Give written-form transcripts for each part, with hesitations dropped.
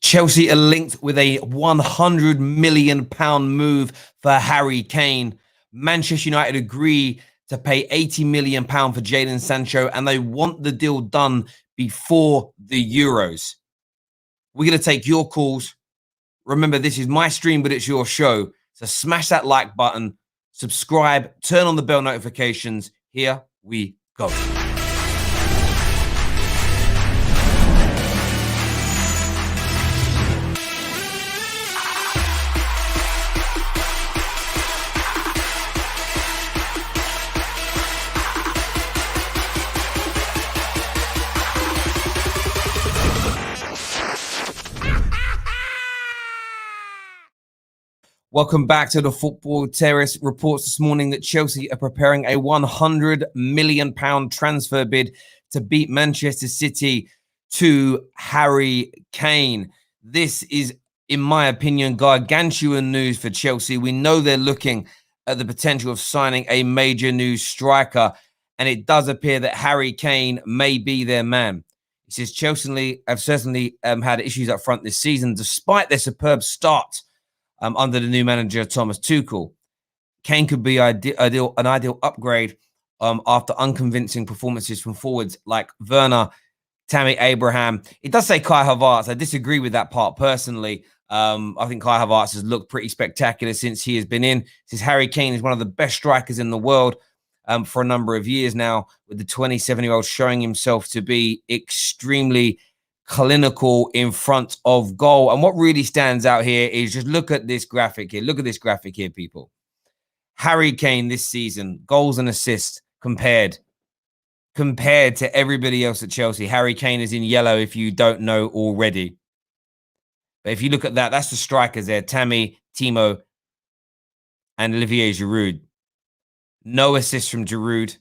Chelsea are linked with a £100 million move for Harry Kane. Manchester United agree to pay £80 million for Jadon Sancho, and they want the deal done before the Euros. We're going to take your calls. Remember, this is my stream, but it's your show. So smash that like button, subscribe, turn on the bell notifications. Here we go. Welcome back to the Football Terrace. Reports this morning that Chelsea are preparing a £100 million transfer bid to beat Manchester City to Harry Kane. This is, in my opinion, gargantuan news for Chelsea. We know they're looking at the potential of signing a major new striker, and it does appear that Harry Kane may be their man. He says Chelsea have certainly had issues up front this season, despite their superb start under the new manager, Thomas Tuchel. Kane could be an ideal upgrade after unconvincing performances from forwards like Werner, Tammy Abraham. It does say Kai Havertz. I disagree with that part personally. I think Kai Havertz has looked pretty spectacular since he has been in. Since Harry Kane is one of the best strikers in the world for a number of years now, with the 27-year-old showing himself to be extremely clinical in front of goal. And what really stands out here is just look at this graphic here. Look at this graphic here, people. Harry Kane this season, goals and assists compared to everybody else at Chelsea. Harry Kane is in yellow if you don't know already. But if you look at that, that's the strikers there. Tammy, Timo, and Olivier Giroud. No assists from Giroud.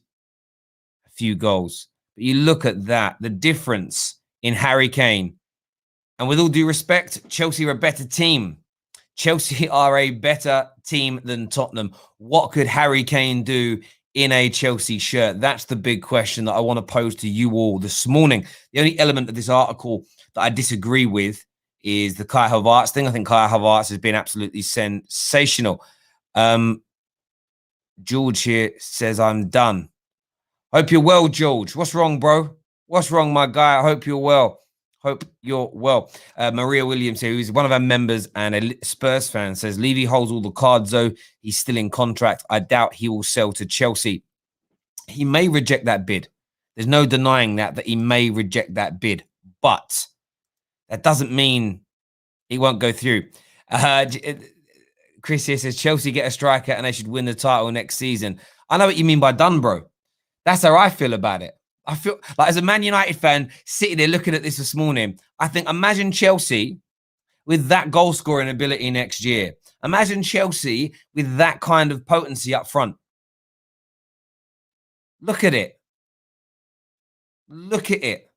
A few goals. But you look at that, the difference in Harry Kane. And with all due respect, Chelsea are a better team. Chelsea are a better team than Tottenham. What could Harry Kane do in a Chelsea shirt? That's the big question that I want to pose to you all this morning. The only element of this article that I disagree with is the Kai Havertz thing. I think Kai Havertz has been absolutely sensational. George here says, I'm done. Hope you're well, George. What's wrong, bro? What's wrong, my guy? I hope you're well. Hope you're well. Maria Williams here, who's one of our members and a Spurs fan, says Levy holds all the cards, though. He's still in contract. I doubt he will sell to Chelsea. He may reject that bid. There's no denying that he may reject that bid. But that doesn't mean he won't go through. Chris here says Chelsea get a striker and they should win the title next season. I know what you mean by done, bro. That's how I feel about it. I feel like as a Man United fan sitting there looking at this morning, I think imagine Chelsea with that goal scoring ability next year. Imagine Chelsea with that kind of potency up front. Look at it. Look at it.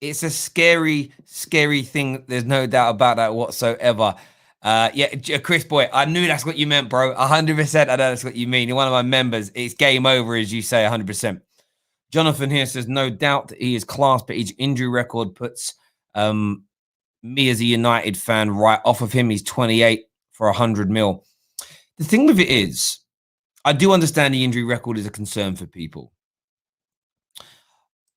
It's a scary, scary thing. There's no doubt about that whatsoever. Yeah, Chris boy, I knew that's what you meant, bro. 100%. I know that's what you mean. You're one of my members. It's game over, as you say, 100%. Jonathan here says, no doubt that he is class, but his injury record puts me as a United fan right off of him. He's 28 for 100 mil. The thing with it is, I do understand the injury record is a concern for people.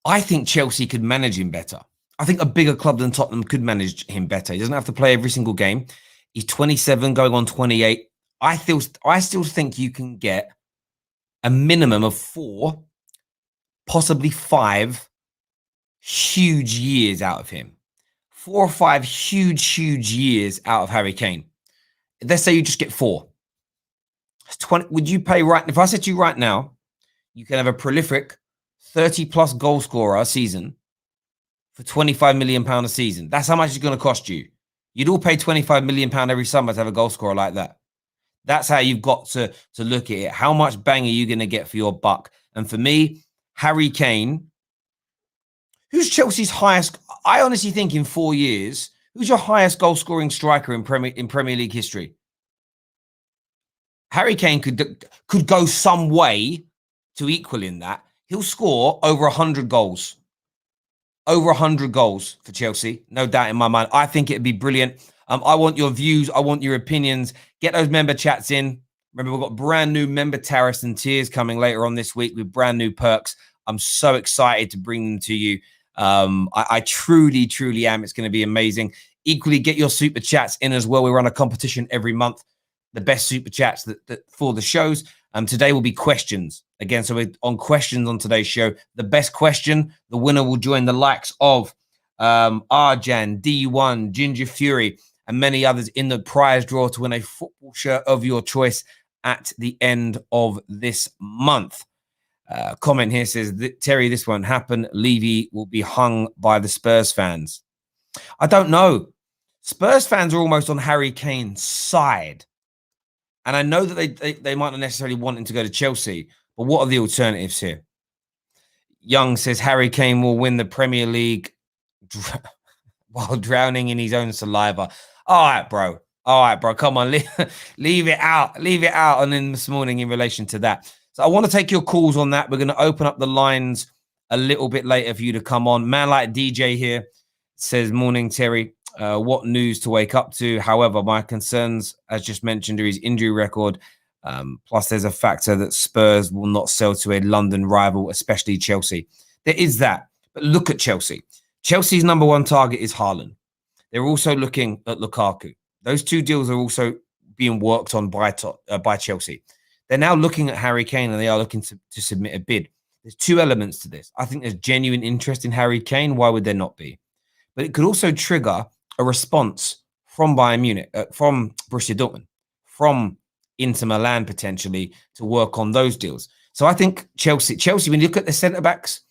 I think Chelsea could manage him better. I think a bigger club than Tottenham could manage him better. He doesn't have to play every single game. He's 27, going on 28. I still think you can get a minimum of 4, possibly 5 huge years out of him. 4 or 5 huge years out of Harry Kane. Let's say you just get 4. 20, would you pay right? If I said to you right now, you can have a prolific 30-plus goal scorer a season for £25 million a season. That's how much it's going to cost you. You'd all pay £25 million every summer to have a goal scorer like that. That's how you've got to look at it. How much bang are you going to get for your buck? And for me, Harry Kane, who's Chelsea's highest? I honestly think in 4 years, who's your highest goal-scoring striker in Premier League history? Harry Kane could go some way to equaling that. He'll score over 100 goals. over 100 goals for Chelsea, no doubt in my mind. I think it'd be brilliant. I want your views. I want your opinions. Get those member chats in. Remember, we've got brand new member Terrace and Tiers coming later on this week with brand new perks. I'm so excited to bring them to you. I truly, truly am. It's going to be amazing. Equally, get your super chats in as well. We run a competition every month. The best super chats that for the shows. Today will be questions. Again, so we're on questions on today's show. The best question, the winner will join the likes of Arjan, D1, Ginger Fury, and many others in the prize draw to win a football shirt of your choice at the end of this month. Comment here says, Terry, this won't happen. Levy will be hung by the Spurs fans. I don't know. Spurs fans are almost on Harry Kane's side. And I know that they might not necessarily want him to go to Chelsea, but what are the alternatives here? Young says Harry Kane will win the Premier League while drowning in his own saliva. All right, bro. All right, bro. Come on, leave it out. Leave it out. And then this morning in relation to that. So I want to take your calls on that. We're going to open up the lines a little bit later for you to come on. Man like DJ here says, morning, Terry. What news to wake up to? However, my concerns, as just mentioned, are his injury record. Plus, there's a factor that Spurs will not sell to a London rival, especially Chelsea. There is that. But look at Chelsea. Chelsea's number one target is Haaland. They're also looking at Lukaku. Those two deals are also being worked on by Chelsea. They're now looking at Harry Kane, and they are looking to submit a bid. There's two elements to this. I think there's genuine interest in Harry Kane. Why would there not be? But it could also trigger a response from Bayern Munich, from Borussia Dortmund, from Inter Milan potentially to work on those deals. So I think Chelsea, when you look at the centre-backs,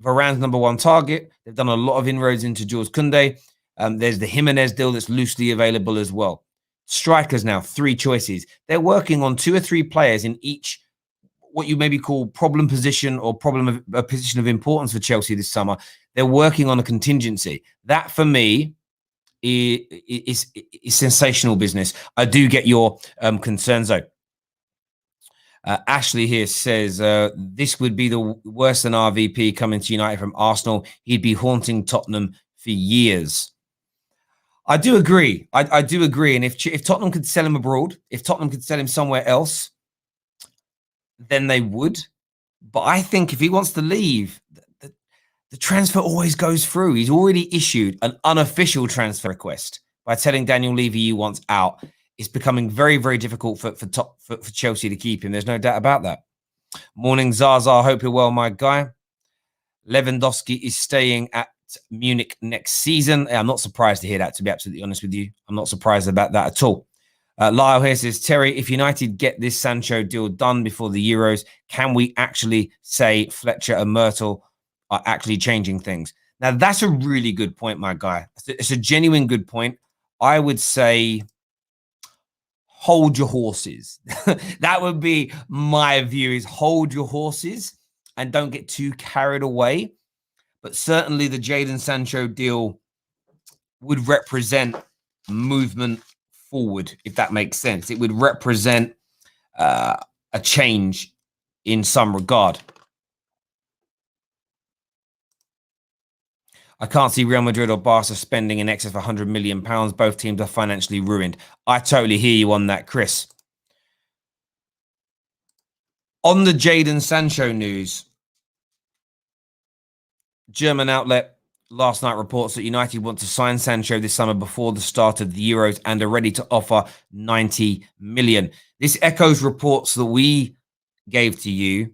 Varane's number one target. They've done a lot of inroads into Jules Koundé. There's the Jimenez deal that's loosely available as well. Strikers now, 3 choices. They're working on 2 or 3 players in each what you maybe call problem position or a position of importance for Chelsea this summer. They're working on a contingency. That, for me, is sensational business. I do get your concerns, though. Ashley here says, this would be the worse than RVP coming to United from Arsenal. He'd be haunting Tottenham for years. I do agree. I do agree. And if Tottenham could sell him abroad, if Tottenham could sell him somewhere else, then they would. But I think if he wants to leave, the transfer always goes through. He's already issued an unofficial transfer request by telling Daniel Levy he wants out. It's becoming very, very difficult for Chelsea to keep him. There's no doubt about that. Morning, Zaza. Hope you're well, my guy. Lewandowski is staying at Munich next season. I'm not surprised to hear that, to be absolutely honest with you. I'm not surprised about that at all. Lyle here says, Terry, if United get this Sancho deal done before the Euros, can we actually say Fletcher and Myrtle are actually changing things? Now, that's a really good point, my guy. It's a genuine good point. I would say hold your horses. That would be my view, is hold your horses and don't get too carried away. But certainly the Jadon Sancho deal would represent movement forward, if that makes sense. It would represent a change in some regard. I can't see Real Madrid or Barca spending in excess of £100 million. Both teams are financially ruined. I totally hear you on that, Chris. On the Jadon Sancho news, German outlet last night reports that United want to sign Sancho this summer before the start of the Euros and are ready to offer 90 million. This echoes reports that we gave to you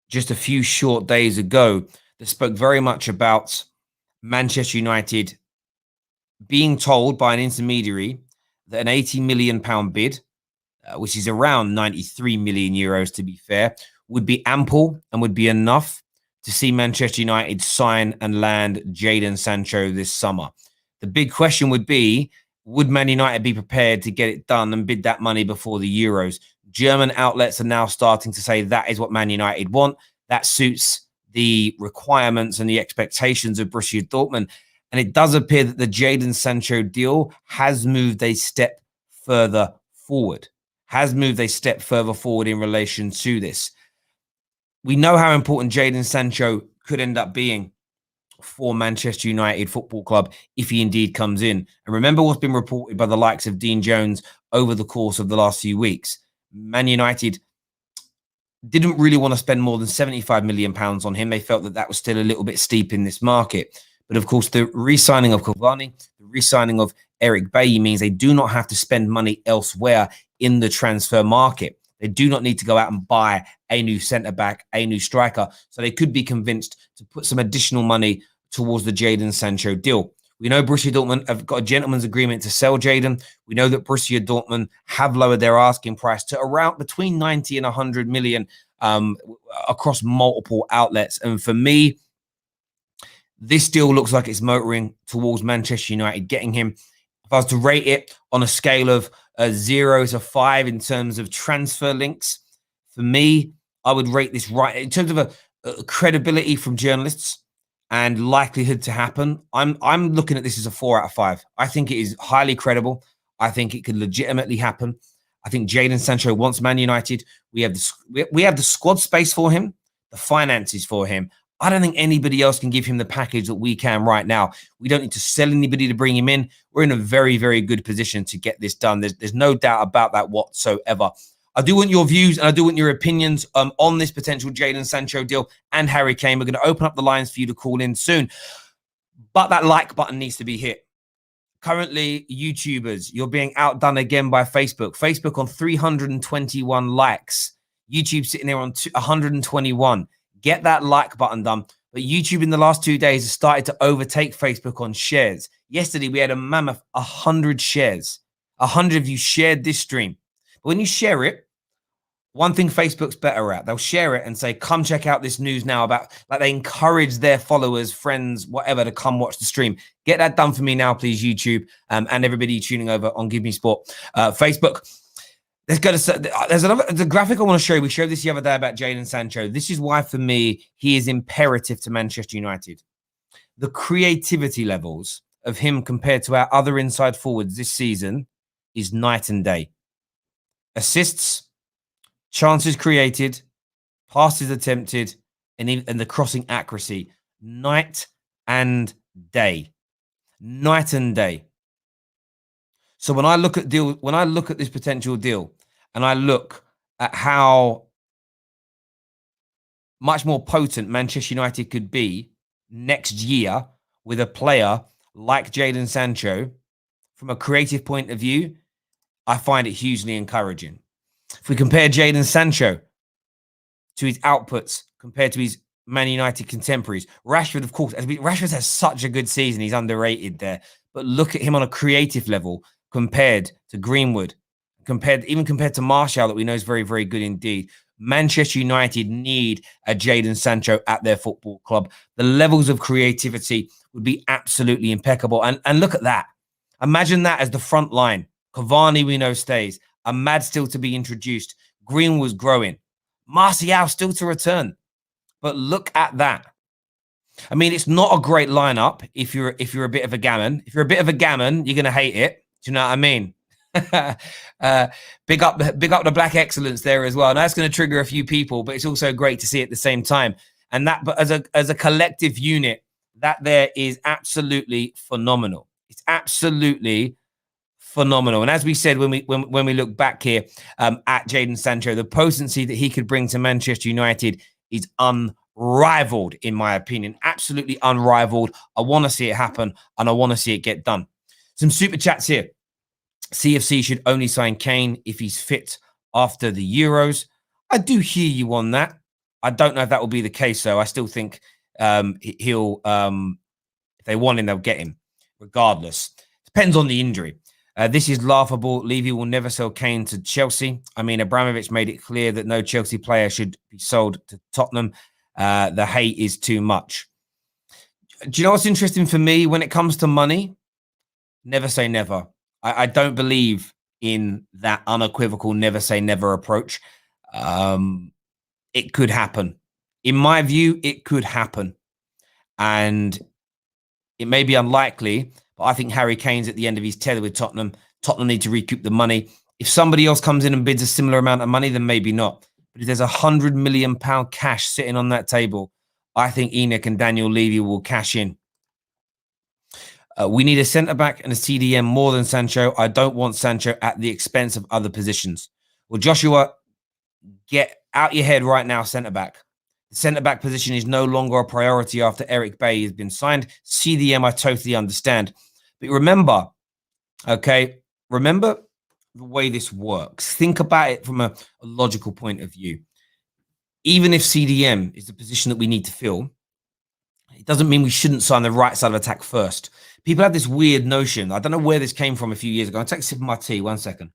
just a few short days ago that spoke very much about Manchester United being told by an intermediary that an £80 million bid, which is around 93 million euros to be fair, would be ample and would be enough to see Manchester United sign and land Jadon Sancho this summer. The big question would be, would Man United be prepared to get it done and bid that money before the Euros? German outlets are now starting to say that is what Man United want. That suits the requirements and the expectations of Borussia Dortmund. And it does appear that the Jadon Sancho deal has moved a step further forward, in relation to this. We know how important Jadon Sancho could end up being for Manchester United Football Club if he indeed comes in. And remember what's been reported by the likes of Dean Jones over the course of the last few weeks. Man United didn't really want to spend more than £75 million on him. They felt that that was still a little bit steep in this market. But of course, the re-signing of Cavani, the re-signing of Eric Bailly means they do not have to spend money elsewhere in the transfer market. They do not need to go out and buy a new centre-back, a new striker. So they could be convinced to put some additional money towards the Jadon Sancho deal. We know Borussia Dortmund have got a gentleman's agreement to sell Jadon. We know that Borussia Dortmund have lowered their asking price to around between 90 and 100 million across multiple outlets. And for me, this deal looks like it's motoring towards Manchester United getting him. If I was to rate it on a scale of 0 to 5 in terms of transfer links, for me, I would rate this right in terms of a credibility from journalists and likelihood to happen. I'm looking at this as a 4 out of 5. I think it is highly credible. I think it could legitimately happen. I think Jadon Sancho wants Man United. We have the squad space for him, the finances for him. I don't think anybody else can give him the package that we can right now. We don't need to sell anybody to bring him in. We're in a very, very good position to get this done. There's no doubt about that whatsoever. I do want your views and I do want your opinions on this potential Jadon Sancho deal and Harry Kane. We're going to open up the lines for you to call in soon. But that like button needs to be hit. Currently, YouTubers, you're being outdone again by Facebook. Facebook on 321 likes. YouTube sitting there on 121. Get that like button done. But YouTube in the last 2 days has started to overtake Facebook on shares. Yesterday, we had a mammoth 100 shares. 100 of you shared this stream. But when you share it, one thing Facebook's better at, they'll share it and say, come check out this news now about, like they encourage their followers, friends, whatever, to come watch the stream. Get that done for me now, please, YouTube, and everybody tuning over on Give Me Sport. Facebook, there's a graphic I want to show you. We showed this the other day about Jadon Sancho. This is why, for me, he is imperative to Manchester United. The creativity levels of him compared to our other inside forwards this season is night and day. Assists, chances created, passes attempted, and the crossing accuracy, night and day. Night and day. So when I look at this potential deal, and I look at how much more potent Manchester United could be next year with a player like Jadon Sancho, from a creative point of view, I find it hugely encouraging. If we compare Jadon Sancho to his outputs compared to his Man United contemporaries, Rashford, of course, Rashford has such a good season, he's underrated there. But look at him on a creative level compared to Greenwood, even compared to Martial, that we know is very, very good indeed. Manchester United need a Jadon Sancho at their football club. The levels of creativity would be absolutely impeccable. And look at that. Imagine that as the front line. Cavani, we know, stays. Ahmad still to be introduced. Greenwood's growing. Martial still to return. But look at that. I mean, it's not a great lineup if you're a bit of a gammon. If you're a bit of a gammon, you're going to hate it. Do you know what I mean? Big up the black excellence there as well. And that's going to trigger a few people, but it's also great to see at the same time. And that, but as a collective unit, that there is absolutely phenomenal. It's absolutely phenomenal. And as we said, when we look back here at Jadon Sancho, the potency that he could bring to Manchester United is unrivaled, in my opinion. Absolutely unrivaled. I want to see it happen, and I want to see it get done. Some super chats here. CFC should only sign Kane if he's fit after the Euros. I do hear you on that. I don't know if that will be the case, though. I still think he'll, if they want him, they'll get him, regardless. Depends on the injury. This is laughable. Levy will never sell Kane to Chelsea. I mean, Abramovich made it clear that no Chelsea player should be sold to Tottenham. The hate is too much. Do you know what's interesting for me when it comes to money? Never say never. I don't believe in that unequivocal never say never approach. It could happen. In my view, it could happen. And it may be unlikely, but I think Harry Kane's at the end of his tether with Tottenham. Tottenham need to recoup the money. If somebody else comes in and bids a similar amount of money, then maybe not. But if there's £100 million cash sitting on that table, I think Enoch and Daniel Levy will cash in. We need a centre-back and a CDM more than Sancho. I don't want Sancho at the expense of other positions. Well, Joshua, get out your head right now, centre-back. The centre-back position is no longer a priority after Eric Bailly has been signed. CDM, I totally understand. But remember, okay, remember the way this works. Think about it from a logical point of view. Even if CDM is the position that we need to fill, it doesn't mean we shouldn't sign the right side of attack first. People have this weird notion. I don't know where this came from a few years ago. I'll take a sip of my tea. 1 second.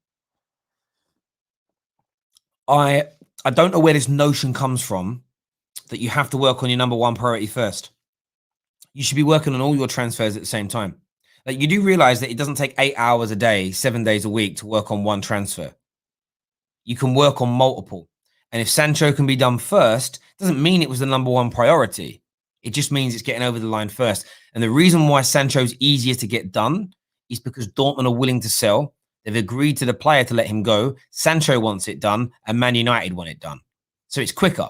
I don't know where this notion comes from that you have to work on your number one priority first. You should be working on all your transfers at the same time. Like, you do realize that it doesn't take 8 hours a day, 7 days a week to work on one transfer. You can work on multiple. And if Sancho can be done first, doesn't mean it was the number one priority. It just means it's getting over the line first. And the reason why Sancho's easier to get done is because Dortmund are willing to sell. They've agreed to the player to let him go. Sancho wants it done, and Man United want it done. So it's quicker.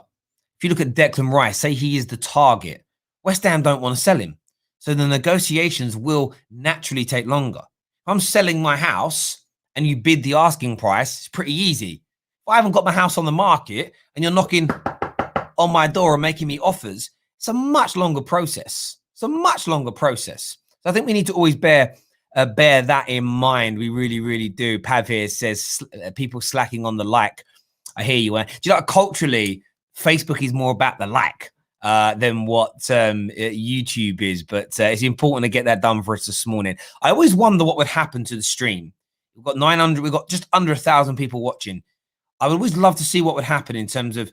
If you look at Declan Rice, say he is the target. West Ham don't want to sell him. So the negotiations will naturally take longer. If I'm selling my house and you bid the asking price, it's pretty easy. If I haven't got my house on the market and you're knocking on my door and making me offers, it's a much longer process. It's a much longer process. So I think we need to always bear that in mind. We really, really do. Pav here says people slacking on the like. I hear you. Do you know, culturally, Facebook is more about the like than what YouTube is. But it's important to get that done for us this morning. I always wonder what would happen to the stream. We've got 900. We've got just under 1,000 people watching. I would always love to see what would happen in terms of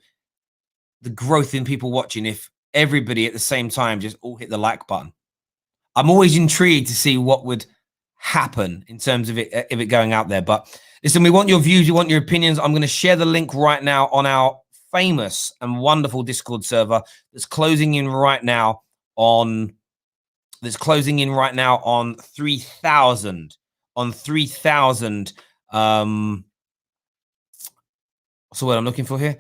the growth in people watching if everybody at the same time just all hit the like button. I'm always intrigued to see what would happen in terms of it going out there. But listen, we want your views, we want your opinions. I'm going to share the link right now on our famous and wonderful Discord server that's closing in right now on 3,000 on 3,000 what's the word I'm looking for here?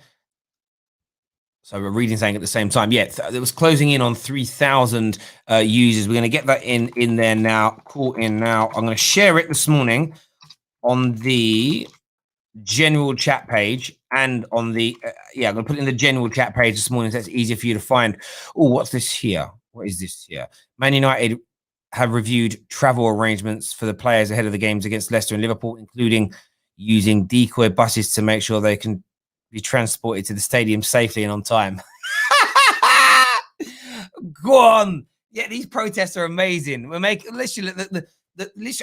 So we're reading something at the same time. Yeah, it was closing in on 3,000 users. We're going to get that in there now. Call in now. I'm going to share it this morning on the general chat page and on the I'm going to put it in the general chat page this morning so it's easier for you to find. Oh, what's this here? What is this here? Man United have reviewed travel arrangements for the players ahead of the games against Leicester and Liverpool, including using decoy buses to make sure they can be transported to the stadium safely and on time. Go on. Yeah, these protests are amazing. We're making literally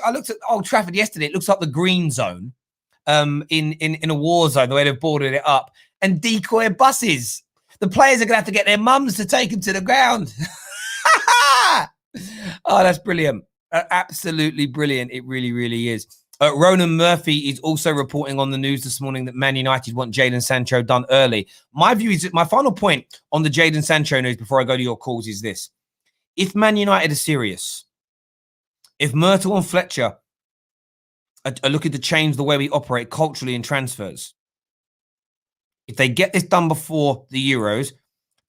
I looked at Old Trafford yesterday. It looks like the green zone in a war zone, the way they've boarded it up. And decoy buses. The players are gonna have to get their mums to take them to the ground. Oh, that's brilliant. Absolutely brilliant. It really, really is. Ronan Murphy is also reporting on the news this morning that Man United want Jadon Sancho done early. My view is, my final point on the Jadon Sancho news before I go to your calls is this. If Man United are serious, if Myrtle and Fletcher are looking to change the way we operate culturally in transfers, if they get this done before the Euros,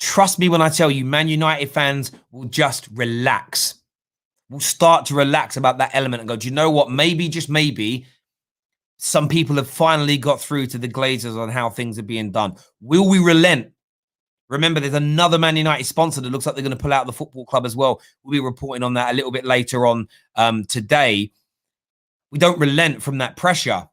trust me when I tell you, Man United fans will just relax. We'll start to relax about that element and go, do you know what? Maybe, just maybe, some people have finally got through to the Glazers on how things are being done. Will we relent? Remember, there's another Man United sponsor that looks like they're going to pull out the football club as well. We'll be reporting on that a little bit later on today. We don't relent from that pressure,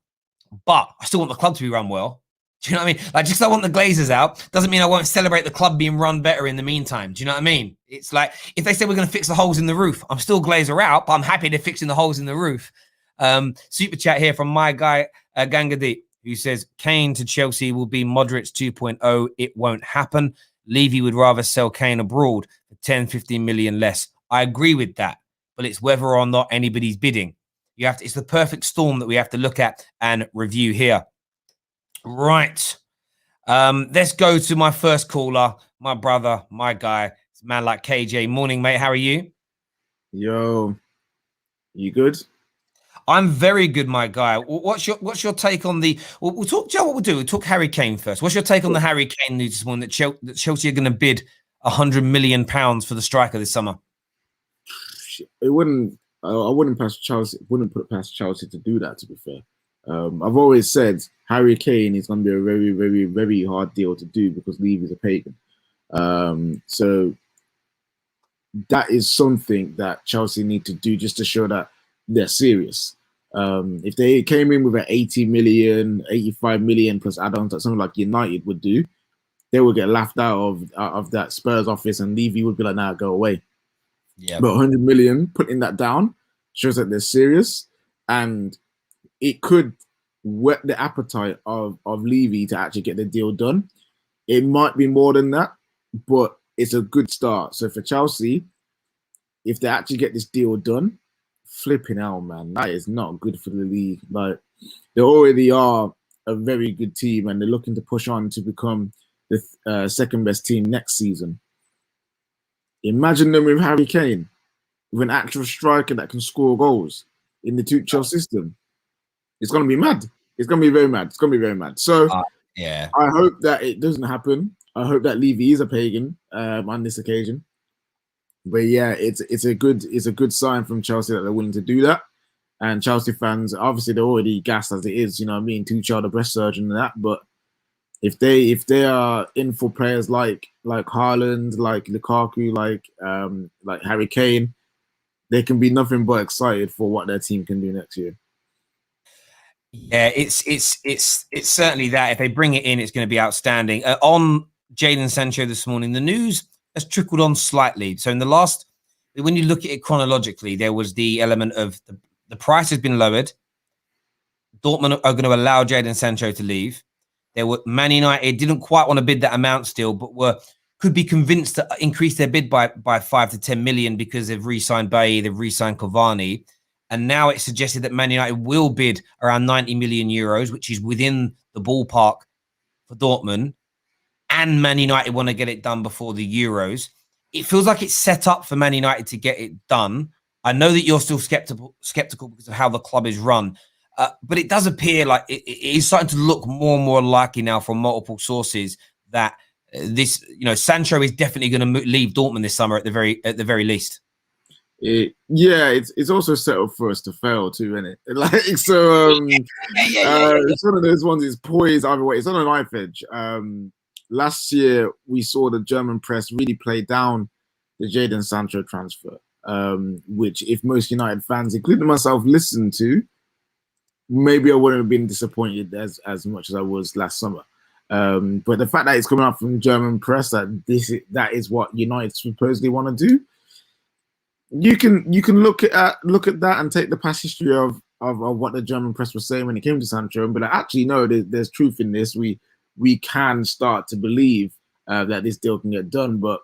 but I still want the club to be run well. Do you know what I mean? Like, just because I want the Glazers out doesn't mean I won't celebrate the club being run better in the meantime. Do you know what I mean? It's like, if they say we're going to fix the holes in the roof, I'm still Glazer out, but I'm happy they're fixing the holes in the roof. Super chat here from my guy, Gangadi, who says, Kane to Chelsea will be Modric's 2.0. It won't happen. Levy would rather sell Kane abroad for 10, 15 million less. I agree with that, but it's whether or not anybody's bidding. It's the perfect storm that we have to look at and review here. Right. Let's go to my first caller, my brother, my guy. It's a man like KJ. Morning, mate. How are you? Yo, you good? I'm very good, my guy. What's your take on the? We'll talk. Joe, what we'll do? We'll talk Harry Kane first. What's your take on the Harry Kane news this morning that Chelsea are going to bid £100 million for the striker this summer? It wouldn't. I wouldn't pass Chelsea. Wouldn't put it past Chelsea to do that. To be fair, I've always said Harry Kane is going to be a very, very, very hard deal to do because Levy's a pagan. So that is something that Chelsea need to do just to show that they're serious. If they came in with an 80 million, 85 million plus add-ons that something like United would do, they would get laughed out of that Spurs office, and Levy would be like, "Nah, go away." Yeah, but 100 million, putting that down shows that they're serious, and it could whet the appetite of Levy to actually get the deal done. It might be more than that, but it's a good start. So for Chelsea, if they actually get this deal done, flipping out, man, that is not good for the league. Like, they already are a very good team, and they're looking to push on to become the second best team next season. Imagine them with Harry Kane, with an actual striker that can score goals in the Tuchel system. It's going to be mad. It's going to be very mad. It's going to be very mad. So yeah, I hope that it doesn't happen. I hope that Levy is a pagan on this occasion. But yeah, it's a good sign from Chelsea that they're willing to do that. And Chelsea fans, obviously, they're already gassed as it is. You know what I mean? Tuchel, the breast surgeon, and that. But if they are in for players like Haaland, like Lukaku, like Harry Kane, they can be nothing but excited for what their team can do next year. Yeah, it's certainly that. If they bring it in, it's going to be outstanding. On Jadon Sancho this morning, the news has trickled on slightly. So in the last, when you look at it chronologically, there was the element of the price has been lowered. Dortmund are going to allow Jadon Sancho to leave. There were Man United didn't quite want to bid that amount still, but could be convinced to increase their bid by 5 to 10 million because they've re-signed Bailly, they've re-signed Cavani. And now it's suggested that Man United will bid around 90 million euros, which is within the ballpark for Dortmund. And Man United want to get it done before the Euros. It feels like it's set up for Man United to get it done. I know that you're still skeptical because of how the club is run. But it does appear like it is starting to look more and more likely now from multiple sources that Sancho is definitely going to leave Dortmund this summer at the very least. It's also set up for us to fail too, isn't it? Like, so it's one of those ones. It's poised either way. It's on a knife edge. Last year we saw the German press really play down the Jadon Sancho transfer, which if most United fans, including myself, listened to, maybe I wouldn't have been disappointed as much as I was last summer. But the fact that it's coming out from German press that is what United supposedly want to do, you can look at that and take the past history of what the German press was saying when it came to Sancho, and be like, actually, no, there's truth in this. We can start to believe that this deal can get done. But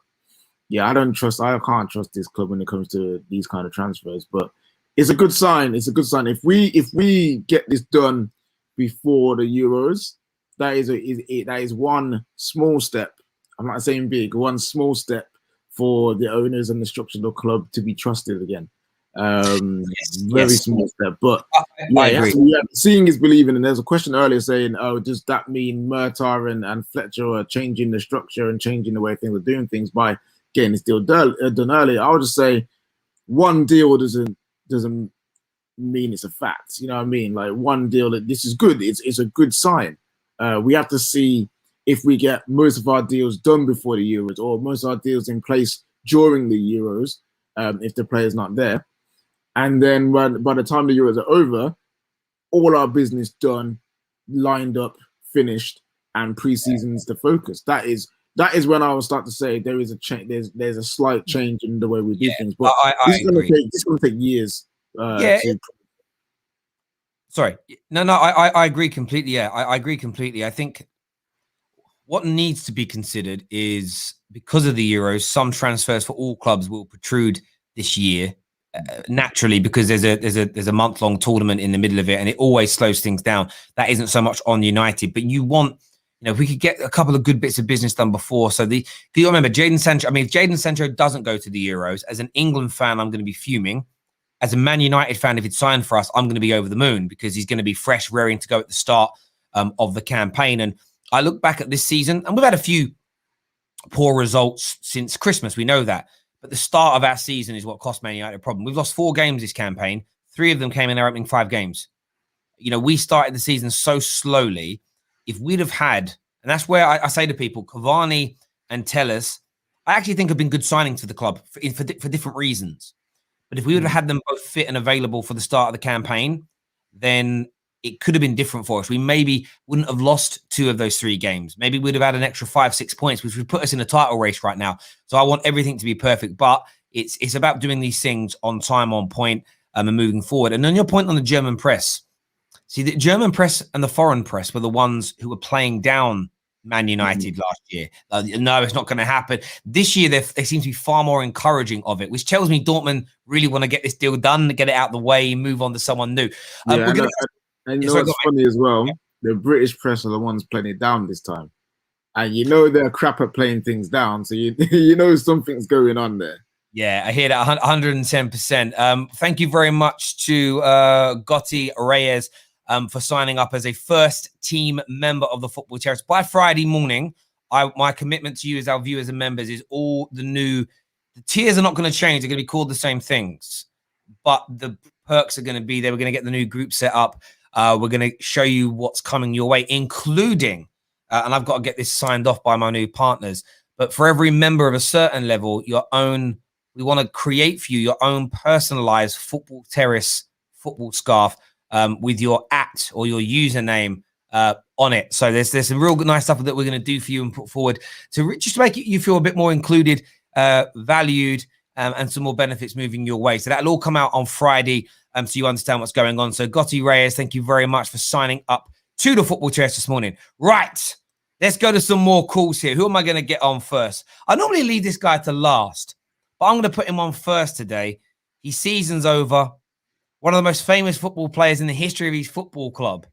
yeah, I can't trust this club when it comes to these kind of transfers. But it's a good sign. It's a good sign. If we get this done before the Euros, that is one small step. I'm not saying big, one small step for the owners and the structure of the club to be trusted again. Very small step. But I agree. Seeing is believing. And there's a question earlier saying, oh, does that mean Murtaugh and Fletcher are changing the structure and changing the way things are doing things by getting this deal done early? I would just say one deal doesn't mean it's a fact. You know what I mean? Like, one deal that this is good. It's a good sign. We have to see if we get most of our deals done before the Euros, or most of our deals in place during the Euros, if the player's not there. And then by the time the Euros are over, all our business done, lined up, finished, and pre-season's the focus. That is when I will start to say there is a change. There's a slight change in the way we do things. But this is going to take years. Sorry. No, I agree completely. Yeah, I agree completely. I think what needs to be considered is, because of the Euros, some transfers for all clubs will protrude this year naturally, because there's a month-long tournament in the middle of it, and it always slows things down. That isn't so much on United, but you want, if we could get a couple of good bits of business done before. So do you remember Jadon Sancho? I mean, if Jadon Sancho doesn't go to the Euros, as an England fan, I'm going to be fuming. As a Man United fan, if he'd signed for us, I'm going to be over the moon, because he's going to be fresh, raring to go at the start of the campaign. And I look back at this season, and we've had a few poor results since Christmas. We know that. But the start of our season is what cost Man United a problem. We've lost 4 games this campaign. 3 of them came in our opening 5 games. You know, we started the season so slowly. If we'd have had, and that's where I say to people, Cavani and Terrace, I actually think have been good signings for the club for different reasons. But if we would have had them both fit and available for the start of the campaign, then it could have been different for us. We maybe wouldn't have lost 2 of those 3 games. Maybe we'd have had an extra 5-6 points, which would put us in a title race right now. So I want everything to be perfect, but it's about doing these things on time, on point, and moving forward. And then your point on the German press. See, the German press and the foreign press were the ones who were playing down Man United last year. No, it's not going to happen. This year, they seem to be far more encouraging of it, which tells me Dortmund really want to get this deal done, get it out of the way, move on to someone new. And you know what's funny as well? Yeah. The British press are the ones playing it down this time. And you know they're crap at playing things down, so you know something's going on there. Yeah, I hear that 110%. Thank you very much to Gotti Reyes for signing up as a first team member of the Football Terrace. By Friday morning, my commitment to you as our viewers and members is all the tiers are not going to change. They're going to be called the same things, but the perks are going to be there. We're going to get the new group set up. We're going to show you what's coming your way, including, and I've got to get this signed off by my new partners, but for every member of a certain level, we want to create for you your own personalized Football Terrace football scarf with your @ or your username on it. So there's some real nice stuff that we're going to do for you and put forward to just make you feel a bit more included, valued, and some more benefits moving your way. So that'll all come out on Friday, so you understand what's going on. So Gotti Reyes, thank you very much for signing up to the Football Terrace this morning. Right, let's go to some more calls here. Who am I going to get on first? I normally leave this guy to last, but I'm going to put him on first today. His season's over. One of the most famous football players in the history of his football club,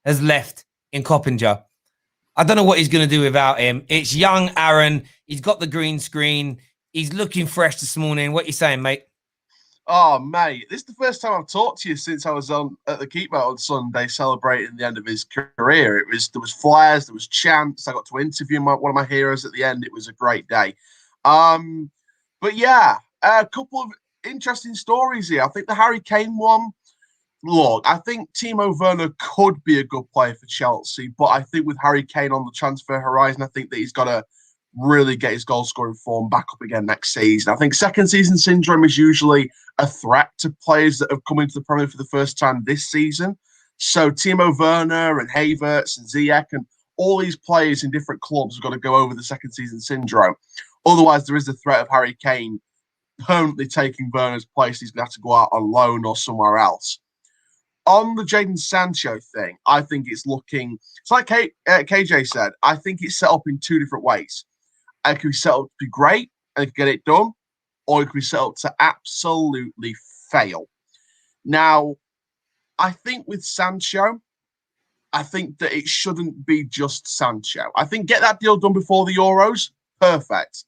has left in Coppinger. I don't know what he's going to do without him. It's young Aaron. He's got the green screen. He's looking fresh this morning. What are you saying, mate? Oh, mate, this is the first time I've talked to you since I was at the Keepmoat on Sunday celebrating the end of his career. There was flares, there was chants. I got to interview one of my heroes at the end. It was a great day. But yeah, a couple of interesting stories here. I think the Harry Kane one, look, I think Timo Werner could be a good player for Chelsea, but I think with Harry Kane on the transfer horizon, I think that he's got to really get his goal scoring form back up again next season. I think second season syndrome is usually a threat to players that have come into the Premier League for the first time this season. So Timo Werner and Havertz and Ziyech and all these players in different clubs have got to go over the second season syndrome. Otherwise, there is the threat of Harry Kane permanently taking Werner's place. He's going to have to go out on loan or somewhere else. On the Jadon Sancho thing, I think it's like KJ said, I think it's set up in 2 different ways. It could be set up to be great and get it done, or it could be set up to absolutely fail. Now, I think with Sancho, I think that it shouldn't be just Sancho. I think get that deal done before the Euros, perfect.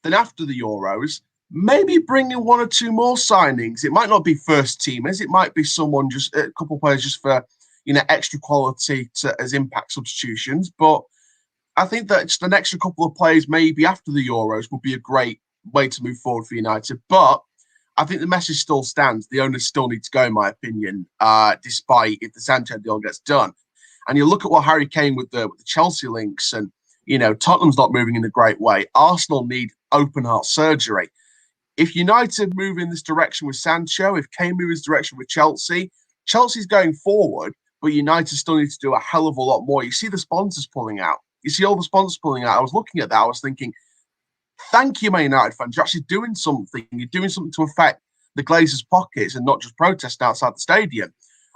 Then after the Euros, maybe bring in 1 or 2 more signings. It might not be first teamers. It might be someone, just a couple of players just for, extra quality as impact substitutions. But I think that just an extra couple of players maybe after the Euros would be a great way to move forward for United. But I think the message still stands. The owners still need to go, in my opinion, despite if the Sancho deal gets done. And you look at what Harry Kane with the Chelsea links, and, Tottenham's not moving in a great way. Arsenal need open heart surgery. If United move in this direction with Sancho, if Kane moves this direction with Chelsea, Chelsea's going forward, but United still need to do a hell of a lot more. You see the sponsors pulling out. You see all the sponsors pulling out. I was looking at that. I was thinking, thank you, Man United fans. You're actually doing something. You're doing something to affect the Glazers' pockets and not just protesting outside the stadium.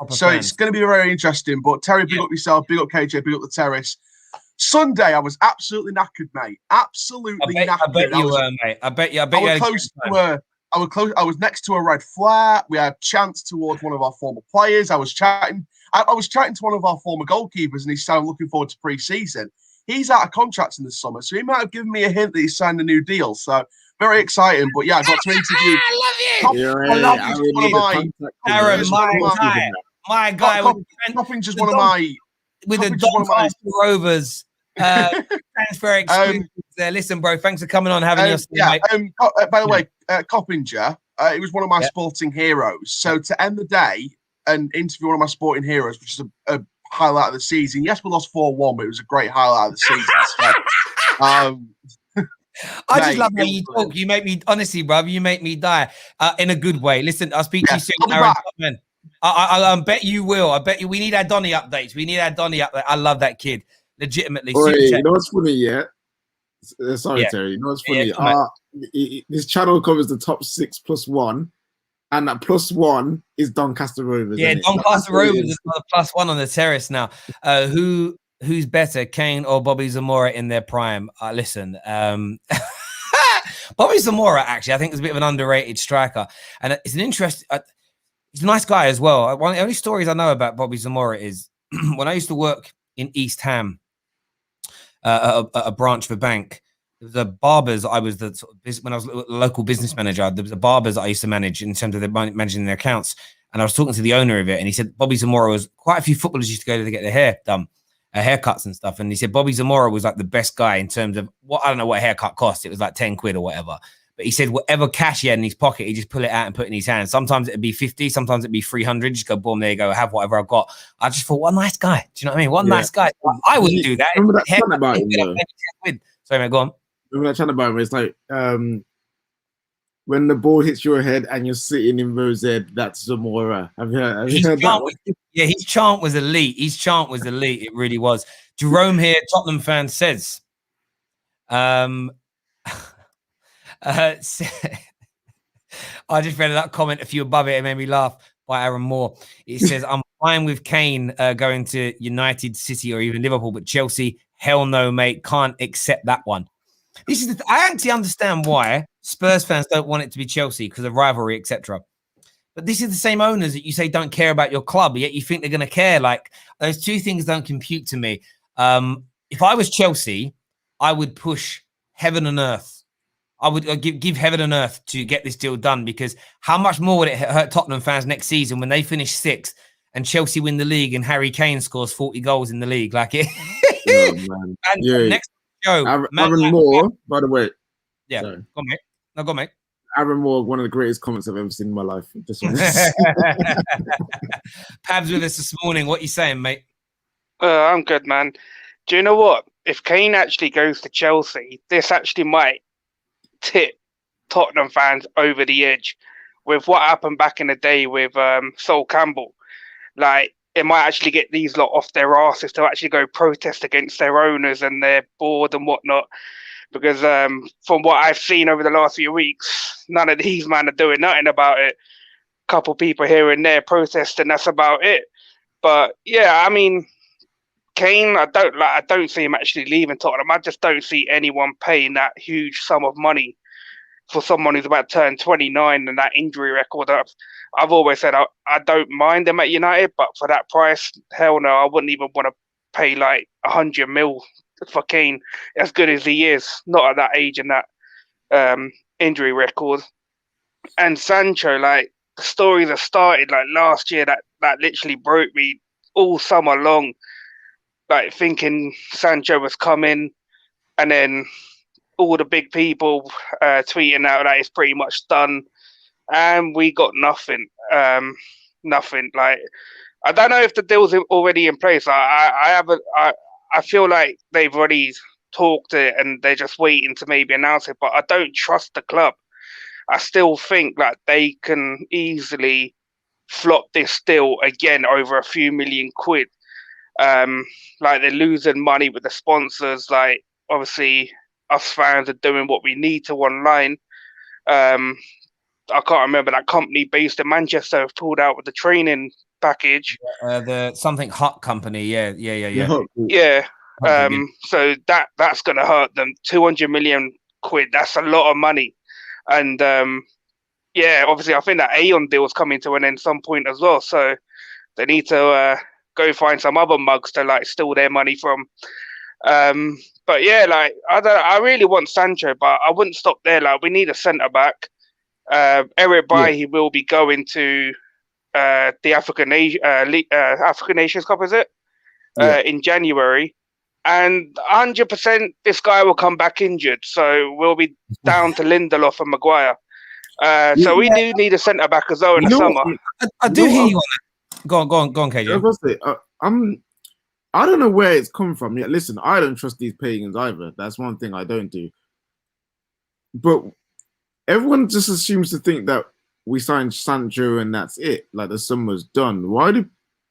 So it's going to be very interesting. But Terry, big up yourself. Big up KJ. Big up the Terrace. Sunday, I was absolutely knackered, mate. Absolutely knackered. I bet you were, mate. I bet you. I was next to a red flare. We had chants towards one of our former players. I was chatting to one of our former goalkeepers, and he said, "I'm looking forward to pre-season." He's out of contracts in the summer, so he might have given me a hint that he's signed a new deal. So very exciting. But yeah, I got to interview. I love you. I love you. One of my guy. Copping's just one of my with the Doncaster Rovers. Thanks for exclusive there. Listen, bro, thanks for coming on, having your by the way, Coppinger, he was one of my sporting heroes. So to end the day and interview one of my sporting heroes, which is a highlight of the season. Yes, we lost 4-1, but it was a great highlight of the season. So, I just love how you talk. You make me, honestly, brother, you make me die in a good way. Listen, I'll speak to you soon, Aaron. I bet you will. I bet you. We need our Donny updates. We need our Donny update. I love that kid. Legitimately. You know what's funny? Yeah. Sorry, Terry. You know what's funny? This channel covers the top 6 plus 1, and that plus 1 is Doncaster Rovers. Yeah, Doncaster Rovers is the plus 1 on the terrace now. Who's better, Kane or Bobby Zamora in their prime? Listen, Bobby Zamora actually, I think, is a bit of an underrated striker, and it's an interesting. He's a nice guy as well. One of the only stories I know about Bobby Zamora is when I used to work in East Ham, a branch of a bank. There was a barbers. I was when I was a local business manager. There was a barbers I used to manage in terms of managing their accounts. And I was talking to the owner of it, and he said Bobby Zamora was quite a few footballers used to go to get their hair done, haircuts and stuff. And he said Bobby Zamora was like the best guy in terms of what, I don't know what a haircut cost. It was like 10 quid or whatever. But he said whatever cash he had in his pocket, he just pull it out and put it in his hand. Sometimes it'd be 50, sometimes it'd be 300. Just go, boom, there you go. Have whatever I've got. I just thought, what a nice guy. Do you know what I mean? What a nice guy. I wouldn't do that. Remember that chat about him, Sorry, mate, go on. Remember that chat about him? It's like when the ball hits your head and you're sitting in Rose, that's Zamora. Have you heard that? Yeah, his chant was elite. It really was. Jerome here, Tottenham fan, says, I just read that comment a few above it. It made me laugh, by Aaron Moore. It says, I'm fine with Kane going to United, City, or even Liverpool, but Chelsea, hell no, mate. Can't accept that one. This is I actually understand why Spurs fans don't want it to be Chelsea because of rivalry, etc. But this is the same owners that you say don't care about your club, yet you think they're going to care. Like, those two things don't compute to me. If I was Chelsea, I would push heaven and earth. I would give heaven and earth to get this deal done, because how much more would it hurt Tottenham fans next season when they finish 6th and Chelsea win the league and Harry Kane scores 40 goals in the league? Like it. Oh, man. And next show, Aaron Moore, by the way. Yeah, sorry. Go on, mate. No, go on, mate. Aaron Moore, one of the greatest comments I've ever seen in my life. Just Pab's with us this morning. What are you saying, mate? I'm good, man. Do you know what? If Kane actually goes to Chelsea, this actually might tip Tottenham fans over the edge with what happened back in the day with Sol Campbell. Like, it might actually get these lot off their asses to actually go protest against their owners and their board and whatnot. Because from what I've seen over the last few weeks, none of these men are doing nothing about it. A couple people here and there protesting, that's about it. But yeah, I mean, Kane, I don't see him actually leaving Tottenham. I just don't see anyone paying that huge sum of money for someone who's about to turn 29 and that injury record. I've always said I don't mind him at United, but for that price, hell no, I wouldn't even want to pay like 100 mil for Kane, as good as he is, not at that age and that injury record. And Sancho, like, the stories that started like last year that literally broke me all summer long. Like, thinking Sancho was coming, and then all the big people tweeting out that it's pretty much done, and we got nothing. Nothing. Like, I don't know if the deal's already in place. I feel like they've already talked it and they're just waiting to maybe announce it, but I don't trust the club. I still think that they can easily flop this deal again over a few million quid. Like, they're losing money with the sponsors. Like, obviously us fans are doing what we need to online. I can't remember, that company based in Manchester have pulled out with the training package. The something hot company. Yeah. So that's gonna hurt them. 200 million quid, that's a lot of money. And obviously I think that Aeon deal is coming to an end some point as well, so they need to go find some other mugs to like steal their money from. But yeah, like, I really want Sancho, but I wouldn't stop there. Like, we need a centre back. Eric Bailly will be going to the African Nations Cup, is it? In January. And 100% this guy will come back injured. So we'll be down to Lindelof and Maguire. So we do need a centre back as well in the summer. I do hear you on that. Go on, KJ. I don't know where it's come from. Yeah, listen, I don't trust these pagans either. That's one thing I don't do. But everyone just assumes to think that we signed Sancho and that's it. Like the summer's done.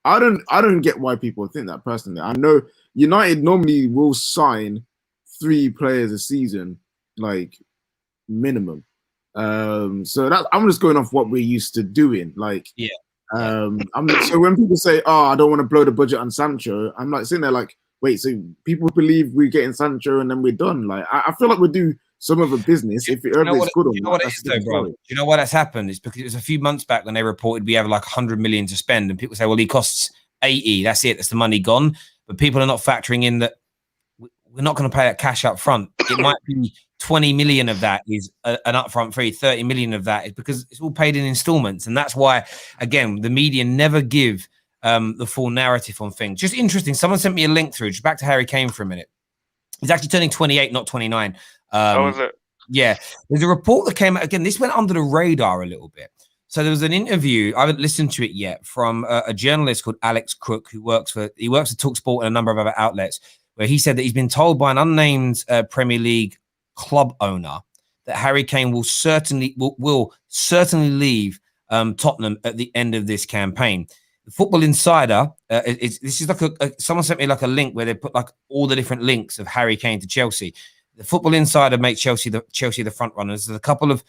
I don't get why people think that personally. I know United normally will sign 3 players a season, like minimum. So that I'm just going off what we're used to doing. Like, so when people say, "Oh, I don't want to blow the budget on Sancho," I'm like sitting there like, "Wait, so people believe we're getting Sancho and then we're done?" Like, I feel like we do some of a business if it's good. You know what it is, though, bro? You know why that's happened? It's because it was a few months back when they reported we have like 100 million to spend, and people say, "Well, he costs 80. That's it. That's the money gone." But people are not factoring in that we're not going to pay that cash up front. It might be 20 million of that is an upfront fee. 30 million of that is because it's all paid in installments. And that's why, again, the media never give the full narrative on things. Just interesting. Someone sent me a link through. Just back to Harry Kane for a minute. He's actually turning 28, not 29. How is it? Yeah. There's a report that came out. Again, this went under the radar a little bit. So there was an interview, I haven't listened to it yet, from a journalist called Alex Crook, who works for TalkSport and a number of other outlets, where he said that he's been told by an unnamed Premier League club owner that Harry Kane will certainly leave Tottenham at the end of this campaign. The Football Insider, this is like someone sent me like a link where they put like all the different links of Harry Kane to Chelsea. The Football Insider makes Chelsea the front runners. There's a couple of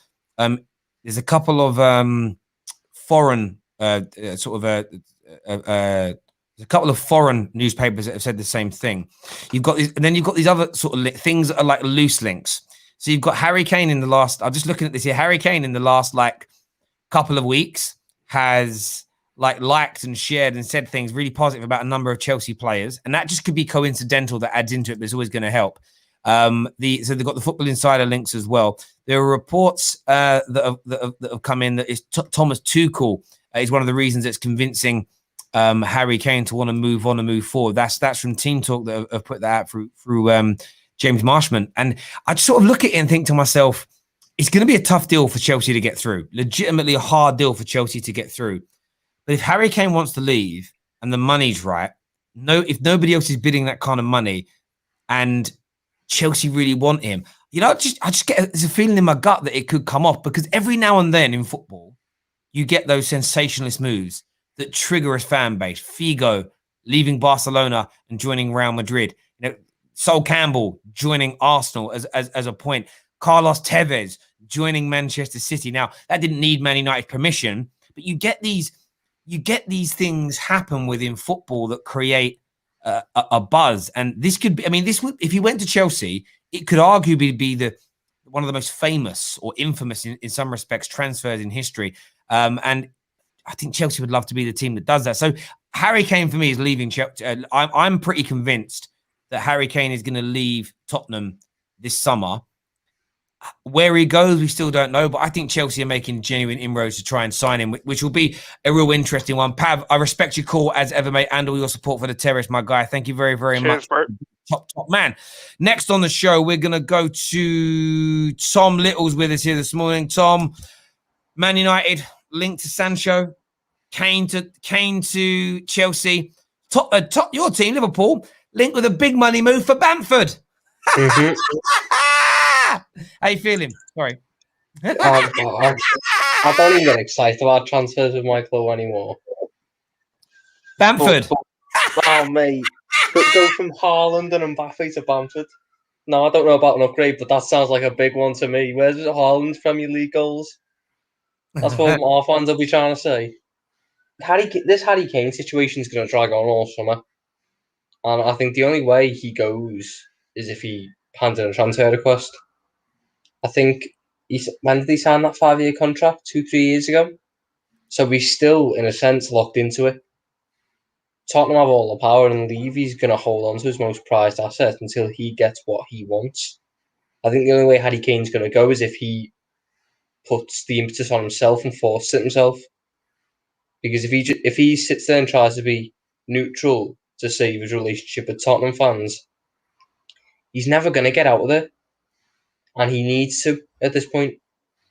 foreign there's a couple of foreign newspapers that have said the same thing. You've got these, and then you've got these other sort of things that are like loose links. So you've got Harry Kane in the last. I'm just looking at this here. Harry Kane in the last like couple of weeks has like liked and shared and said things really positive about a number of Chelsea players, and that just could be coincidental. That adds into it, but it's always going to help. So they've got the Football Insider links as well. There are reports that have come in that is Thomas Tuchel is one of the reasons that's convincing Harry Kane to want to move on and move forward. That's from Team Talk that have put that out through James Marshman. And I just sort of look at it and think to myself, it's going to be a tough deal for Chelsea to get through. Legitimately a hard deal for Chelsea to get through. But if Harry Kane wants to leave and the money's right, if nobody else is bidding that kind of money and Chelsea really want him, I just get there's a feeling in my gut that it could come off, because every now and then in football, you get those sensationalist moves that trigger a fan base. Figo leaving Barcelona and joining Real Madrid. Sol Campbell joining Arsenal as a point. Carlos Tevez joining Manchester City. Now, that didn't need Man United's permission, but you get these things happen within football that create a buzz. And this could be, if you went to Chelsea, it could arguably be one of the most famous or infamous in some respects transfers in history. And I think Chelsea would love to be the team that does that. So Harry Kane for me is leaving Chelsea. I'm pretty convinced that Harry Kane is going to leave Tottenham this summer. Where he goes, we still don't know, but I think Chelsea are making genuine inroads to try and sign him, which will be a real interesting one. Pav, I respect your call as ever, mate, and all your support for the Terrace, my guy. Thank you very, very much. Bro. Top man. Next on the show, we're going to go to Tom Little's with us here this morning. Tom, Man United linked to Sancho, Kane to Chelsea. Top your team, Liverpool, linked with a big money move for Bamford. Mm-hmm. How you feeling? Sorry. I don't even get excited about transfers with my club anymore. Bamford. Oh, mate. Go from Haaland and Mbappe to Bamford. No, I don't know about an upgrade, but that sounds like a big one to me. Where's Haaland's Premier League goals? That's what our fans will be trying to say. This Harry Kane situation is going to drag on all summer. And I think the only way he goes is if he hands in a transfer request. I think when did he sign that 5-year contract? 2-3 years ago. So he's still, in a sense, locked into it. Tottenham have all the power, and Levy's going to hold on to his most prized asset until he gets what he wants. I think the only way Harry Kane's going to go is if he puts the impetus on himself and forces it himself. Because if he sits there and tries to be neutral to save his relationship with Tottenham fans, he's never going to get out of it. And he needs to at this point.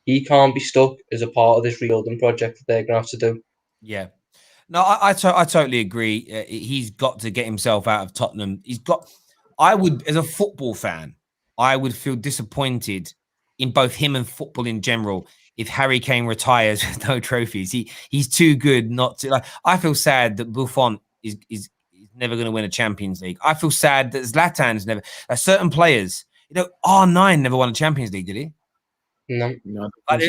He can't be stuck as a part of this rebuilding project that they're going to have to do. Yeah. No, I totally agree. He's got to get himself out of Tottenham. I would, as a football fan, I would feel disappointed in both him and football in general if Harry Kane retires with no trophies. He's too good not to. Like, I feel sad that Buffon is never going to win a Champions League. I feel sad that Zlatan's never. Certain players, R9 never won a Champions League, did he? No. At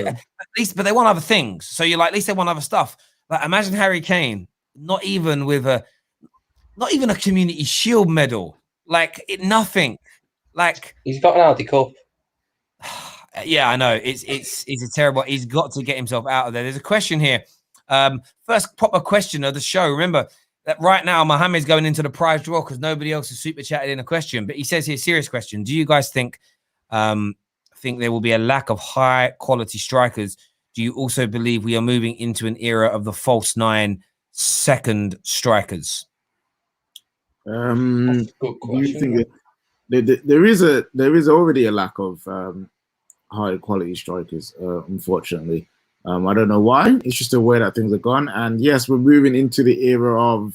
least, but they won other things. So you're like, at least they won other stuff. Like, imagine Harry Kane, not even a Community Shield medal, nothing. Like, he's got an Audi Cup. Yeah, I know. It's a terrible. He's got to get himself out of there. There's a question here. First proper question of the show. Remember that right now Mohammed's going into the prize draw because nobody else has super chatted in a question. But he says here, serious question. Do you guys think there will be a lack of high quality strikers? Do you also believe we are moving into an era of the false nine second strikers? Good Do question. you think that there is already a lack of high quality strikers? Unfortunately, I don't know why. It's just the way that things are gone. And yes, we're moving into the era of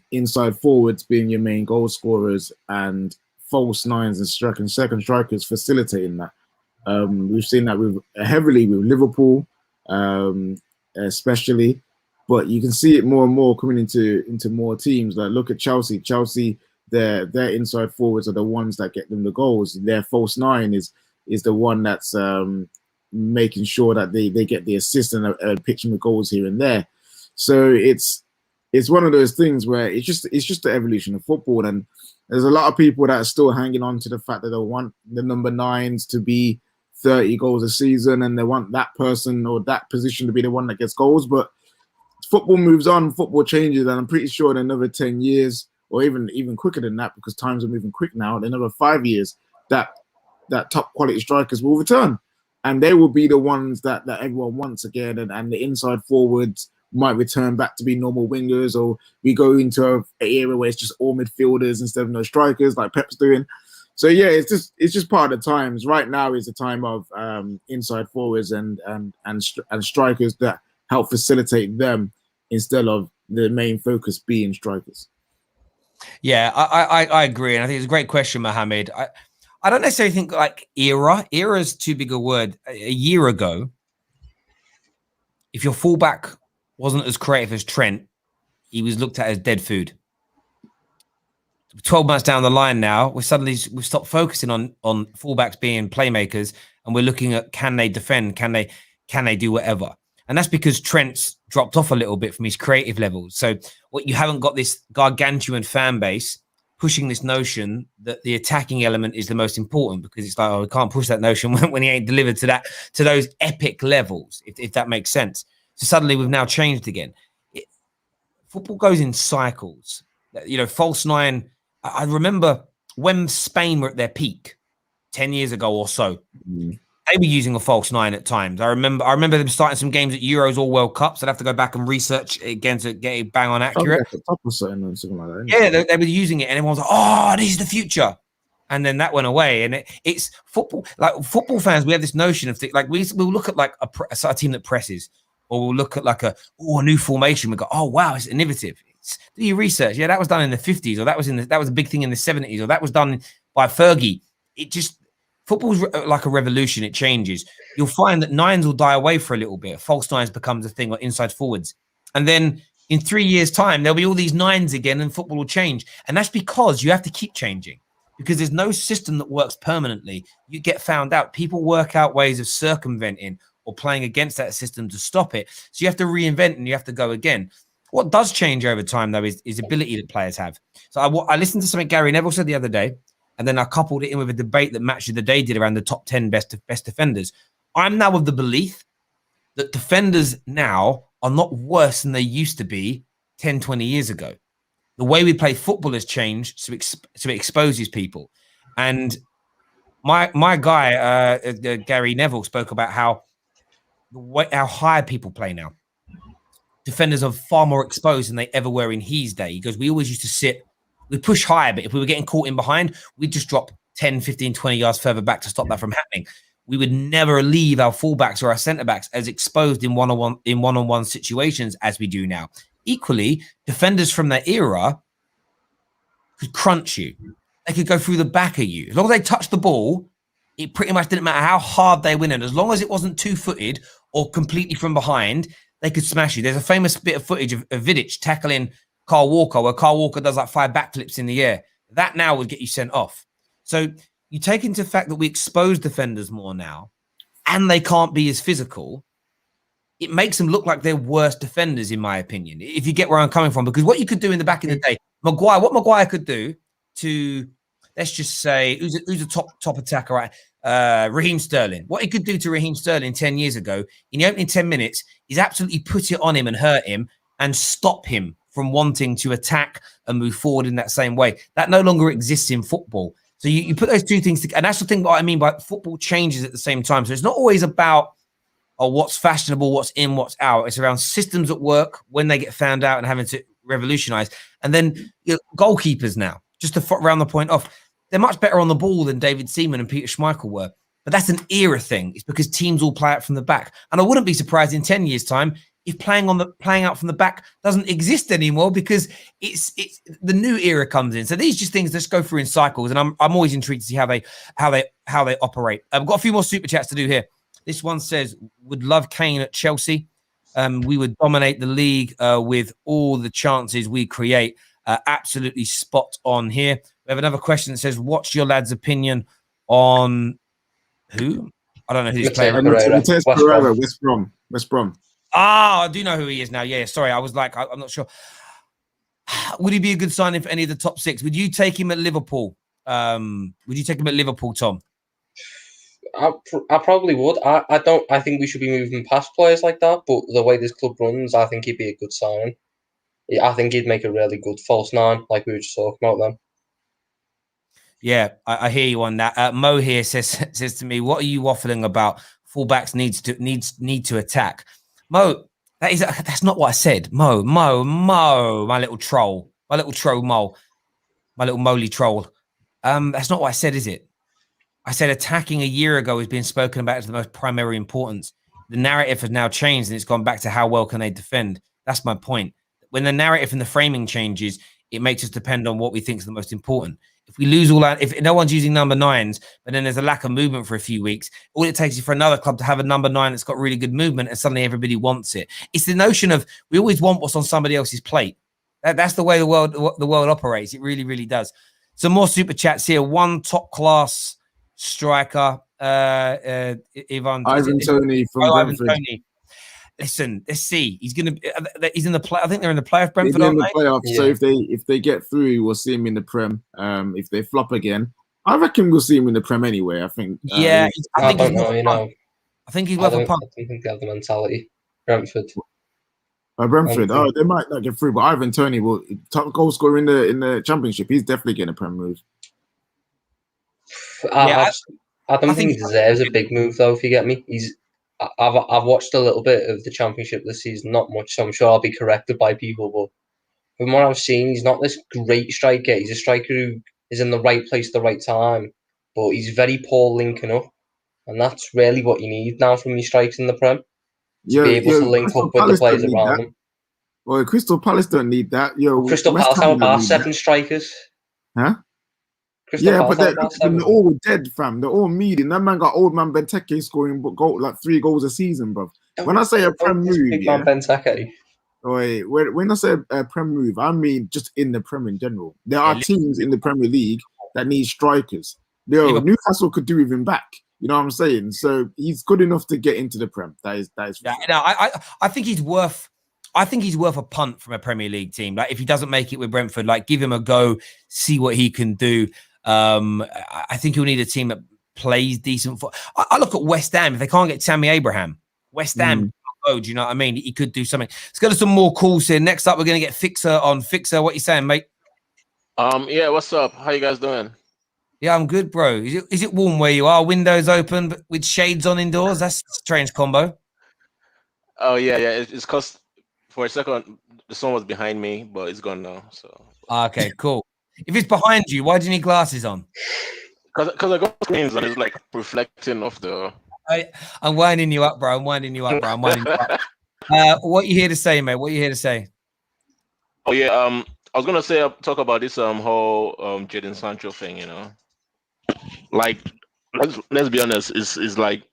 inside forwards being your main goal scorers and false nines and second strikers facilitating that. We've seen that heavily with Liverpool, especially, but you can see it more and more coming into more teams. Like, look at Chelsea. Chelsea, their inside forwards are the ones that get them the goals. Their false nine is the one that's making sure that they get the assist and pitching the goals here and there. So it's one of those things where it's just the evolution of football, and there's a lot of people that are still hanging on to the fact that they want the number nines to be 30 goals a season, and they want that person or that position to be the one that gets goals. But football moves on, football changes, and I'm pretty sure in another 10 years, or even quicker than that, because times are moving quick now, in another 5 years, that top quality strikers will return, and they will be the ones that everyone wants again, and the inside forwards might return back to be normal wingers, or we go into an era where it's just all midfielders instead of no strikers like Pep's doing. So yeah, it's just part of the times. Right now is the time of inside forwards and strikers that help facilitate them instead of the main focus being strikers. Yeah, I agree, and I think it's a great question, Mohammed. I don't necessarily think era is too big a word. A year ago, if your fullback wasn't as creative as Trent, he was looked at as dead food. 12 months down the line now, we've stopped focusing on fullbacks being playmakers, and we're looking at, can they defend? Can they do whatever? And that's because Trent's dropped off a little bit from his creative levels. So what you haven't got this gargantuan fan base pushing this notion that the attacking element is the most important, because it's like, we can't push that notion when he ain't delivered to those epic levels, if that makes sense. So suddenly we've now changed again. Football goes in cycles. False nine. I remember when Spain were at their peak 10 years ago or so, they were using a false nine at times. I remember them starting some games at Euros or World Cups. I'd have to go back and research it again to get it bang on accurate. Something like that. Yeah, they were using it, and everyone's like, "Oh, this is the future." And then that went away. And it's football. Like, football fans, we have this notion of we'll look at a team that presses, or we'll look at a new formation. We go, "Oh wow, it's innovative." Do your research. Yeah, that was done in the 50s, or that was a big thing in the 70s, or that was done by Fergie. Football's like a revolution. It changes. You'll find that nines will die away for a little bit. False nines becomes a thing, or inside forwards. And then in 3 years' time, there'll be all these nines again, and football will change. And that's because you have to keep changing, because there's no system that works permanently. You get found out. People work out ways of circumventing or playing against that system to stop it. So you have to reinvent, and you have to go again. What does change over time, though, is ability that players have. So I listened to something Gary Neville said the other day, and then I coupled it in with a debate that Match of the Day did around the top 10 best defenders. I'm now of the belief that defenders now are not worse than they used to be 10, 20 years ago. The way we play football has changed, so it exposes people. And my guy, Gary Neville, spoke about how high people play now. Defenders are far more exposed than they ever were in his day. He goes, we always used to sit We push higher, but if we were getting caught in behind, we'd just drop 10, 15, 20 yards further back to stop that from happening. We would never leave our fullbacks or our centre-backs as exposed in one-on-one situations as we do now. Equally, defenders from that era could crunch you. They could go through the back of you. As long as they touched the ball, it pretty much didn't matter how hard they went in. As long as it wasn't two-footed or completely from behind, they could smash you. There's a famous bit of footage of Vidic tackling Kyle Walker, where Kyle Walker does like 5 backflips in the air. That now would get you sent off. So you take into the fact that we expose defenders more now, and they can't be as physical. It makes them look like they're worse defenders, in my opinion, if you get where I'm coming from. Because what you could do in the back in the day, what Maguire could do to, let's just say, who's a top attacker, right? Raheem Sterling. What he could do to Raheem Sterling 10 years ago in the opening 10 minutes is absolutely put it on him and hurt him and stop him from wanting to attack and move forward in that same way. That no longer exists in football. So you put those two things together, and that's the thing what I mean by football changes at the same time. So it's not always about what's fashionable, what's in, what's out. It's around systems at work when they get found out and having to revolutionize. And then goalkeepers now, just to round the point off, they're much better on the ball than David Seaman and Peter Schmeichel were. But that's an era thing. It's because teams all play out from the back. And I wouldn't be surprised in 10 years' time if playing out from the back doesn't exist anymore, because it's the new era comes in. So these just things just go through in cycles, and I'm always intrigued to see how they operate. I've got a few more super chats to do here. This one says, would love Kane at Chelsea. We would dominate the league with all the chances we create. Absolutely spot on here. We have another question that says, what's your lad's opinion on who? I don't know who this player is. West Brom. Ah, I do know who he is now. Yeah, sorry. I was like, I'm not sure. Would he be a good signing for any of the top 6? Would you take him at Liverpool? Would you take him at Liverpool, Tom? I probably would. I think we should be moving past players like that, but the way this club runs, I think he'd be a good signing. I think he'd make a really good false 9, like we were just talking about then. Yeah, I hear you on that. Mo here says to me, "What are you waffling about? Fullbacks need to attack." Mo, that's not what I said. Mo, my little troll, Mo, my little moly troll. That's not what I said, is it? I said attacking a year ago has been spoken about as the most primary importance. The narrative has now changed, and it's gone back to how well can they defend. That's my point. When the narrative and the framing changes, it makes us depend on what we think is the most important. If we lose all that, if no one's using number 9s, but then there's a lack of movement for a few weeks, all it takes is for another club to have a number 9 that's got really good movement, and suddenly everybody wants it. It's the notion of we always want what's on somebody else's plate. That's the way the world operates. It really, really does. Some more super chats here. One top class striker, Ivan Toney from Brentford. Toney. Listen, let's see. He's in the play. I think they're in the playoff. Brentford, in the playoffs. Yeah. So if they get through, we'll see him in the Prem. If they flop again, I reckon we'll see him in the Prem anyway. I think. I think he's worth a punt. I think they have the mentality. Brentford. Brentford. Oh, they might not get through, but Ivan Toney will top goal scorer in the Championship. He's definitely getting a Prem move. I don't think he deserves a big move though. If you get me, I've watched a little bit of the Championship this season, not much, so I'm sure I'll be corrected by people. But from what I've seen, he's not this great striker. He's a striker who is in the right place at the right time, but he's very poor linking up, and that's really what you need now from your strikers in the Prem. To be able to link up with the players around them. Well, Crystal Palace don't need that. Crystal Palace have about 7 strikers. Huh? But they're all dead, fam. They're all medium. That man got old man Benteke scoring like 3 goals a season, bro. When I say a Prem move, big man Benteke. When I say a Prem move, I mean just in the Prem in general. There are teams in the Premier League that need strikers. Newcastle could do with him back. You know what I'm saying? So he's good enough to get into the Prem. That is. Yeah, no, I think he's worth. I think he's worth a punt from a Premier League team. Like if he doesn't make it with Brentford, like give him a go, see what he can do. I think he'll need a team that plays decent. I look at West Ham. If they can't get Tammy Abraham, West Ham, do you know what I mean? He could do something. Let's go to some more calls here. Next up, we're going to get Fixer on. Fixer, what you saying, mate? Yeah, what's up? How you guys doing? Yeah, I'm good, bro. Is it warm where you are? Windows open but with shades on indoors? That's a strange combo. Oh, yeah. It's because for a second, the sun was behind me, but it's gone now. So. Okay, cool. If it's behind you, why do you need glasses on? Because I got screens and it's like reflecting off the. I'm winding you up, bro. I'm winding you up. What you here to say, mate? What you here to say? Oh yeah, I was gonna say talk about this whole Jadon Sancho thing. You know, like let's be honest, it's like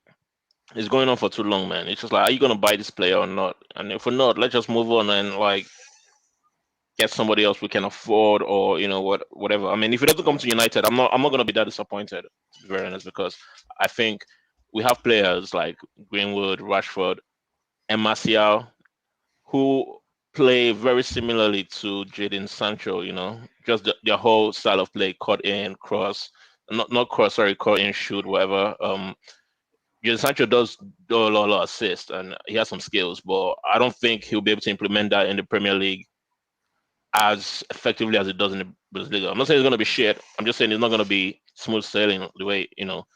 it's going on for too long, man. It's just like, are you gonna buy this player or not? And if we're not, let's just move on and like get somebody else we can afford, or you know whatever. I mean, if it doesn't come to United, I'm not gonna be that disappointed, to be very honest, because I think we have players like Greenwood, Rashford, and Martial who play very similarly to Jadon Sancho. You know, just their whole style of play, cut in, cross, not cross, sorry, cut in, shoot, whatever. Jadon Sancho does do a lot of assists and he has some skills, but I don't think he'll be able to implement that in the Premier League as effectively as it does in the Bundesliga. I'm not saying it's going to be shit. I'm just saying it's not going to be smooth sailing the way, you know,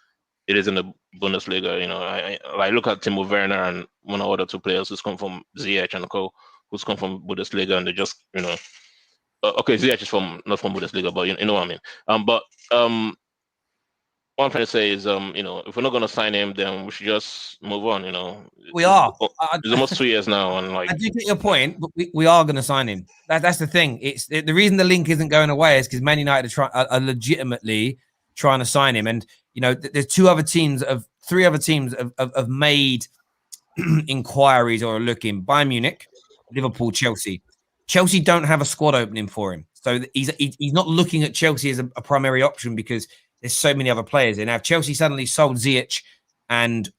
it is in the Bundesliga. You know, I look at Timo Werner and one or other two players who's come from Ziyech and Co, who's come from Bundesliga, and they just, you know, okay, Ziyech is not from Bundesliga, but you know what I mean. But what I'm trying to say is, you know, if we're not going to sign him, then we should just move on. You know, We are. It's almost 2 years now, and like I do get your point, but we are going to sign him. That's the thing. It's the reason the link isn't going away is because Man United are legitimately trying to sign him, and you know, there's three other teams have made inquiries or are looking. Bayern Munich, Liverpool, Chelsea. Chelsea don't have a squad opening for him, so he's not looking at Chelsea as a primary option because there's so many other players. And now Chelsea suddenly sold Ziyech, and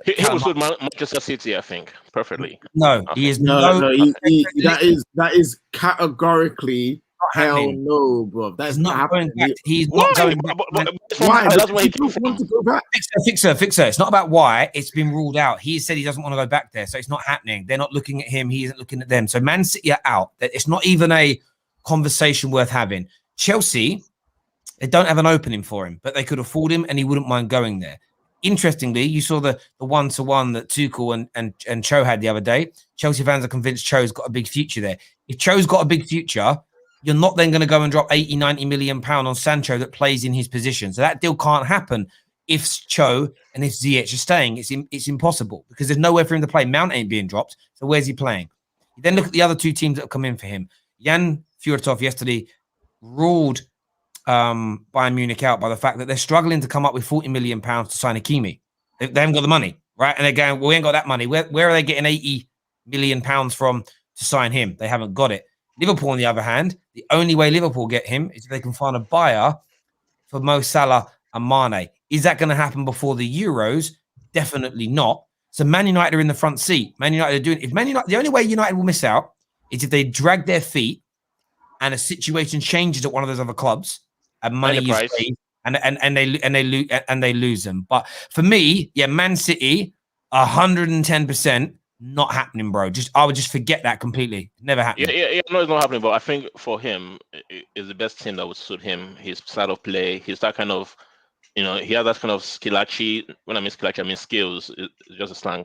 he was with Manchester City, I think, perfectly. No, he is that is categorically hell no, bro. That's not happening. He's not going back. Why? That's why he doesn't want to go back. Fixer. It's not about why. It's been ruled out. He said he doesn't want to go back there, so it's not happening. They're not looking at him. He isn't looking at them. So Man City are out. It's not even a conversation worth having. Chelsea, they don't have an opening for him, but they could afford him, and he wouldn't mind going there. Interestingly, you saw the 1-to-1 that Tuchel and Cho had the other day. Chelsea fans are convinced Cho's got a big future there. If Cho's got a big future, you're not then going to go and drop 80, 90 million pounds on Sancho that plays in his position. So that deal can't happen if Cho and if Ziyech are staying. It's impossible because there's nowhere for him to play. Mount ain't being dropped. So where's he playing? You then look at the other two teams that have come in for him. Jan Fjortov yesterday ruled Bayern Munich out by the fact that they're struggling to come up with 40 million pounds to sign Hakimi. They haven't got the money, right? And they're going, well, we ain't got that money. Where are they getting 80 million pounds from to sign him? They haven't got it. Liverpool, on the other hand, the only way Liverpool get him is if they can find a buyer for Mo Salah and Mane. Is that going to happen before the Euros? Definitely not. So Man United are in the front seat. Man United are doing. If Man United, the only way United will miss out is if they drag their feet and a situation changes at one of those other clubs and money is paid and they lose them. But for me, yeah, Man City, 110%. Not happening, bro. I would just forget that completely. Never happened. Yeah. No, it's not happening. But I think for him, it's the best team that would suit him. His style of play. He's that kind of, you know, he has that kind of skillachi. When I mean skillachi, I mean skills. It's just a slang.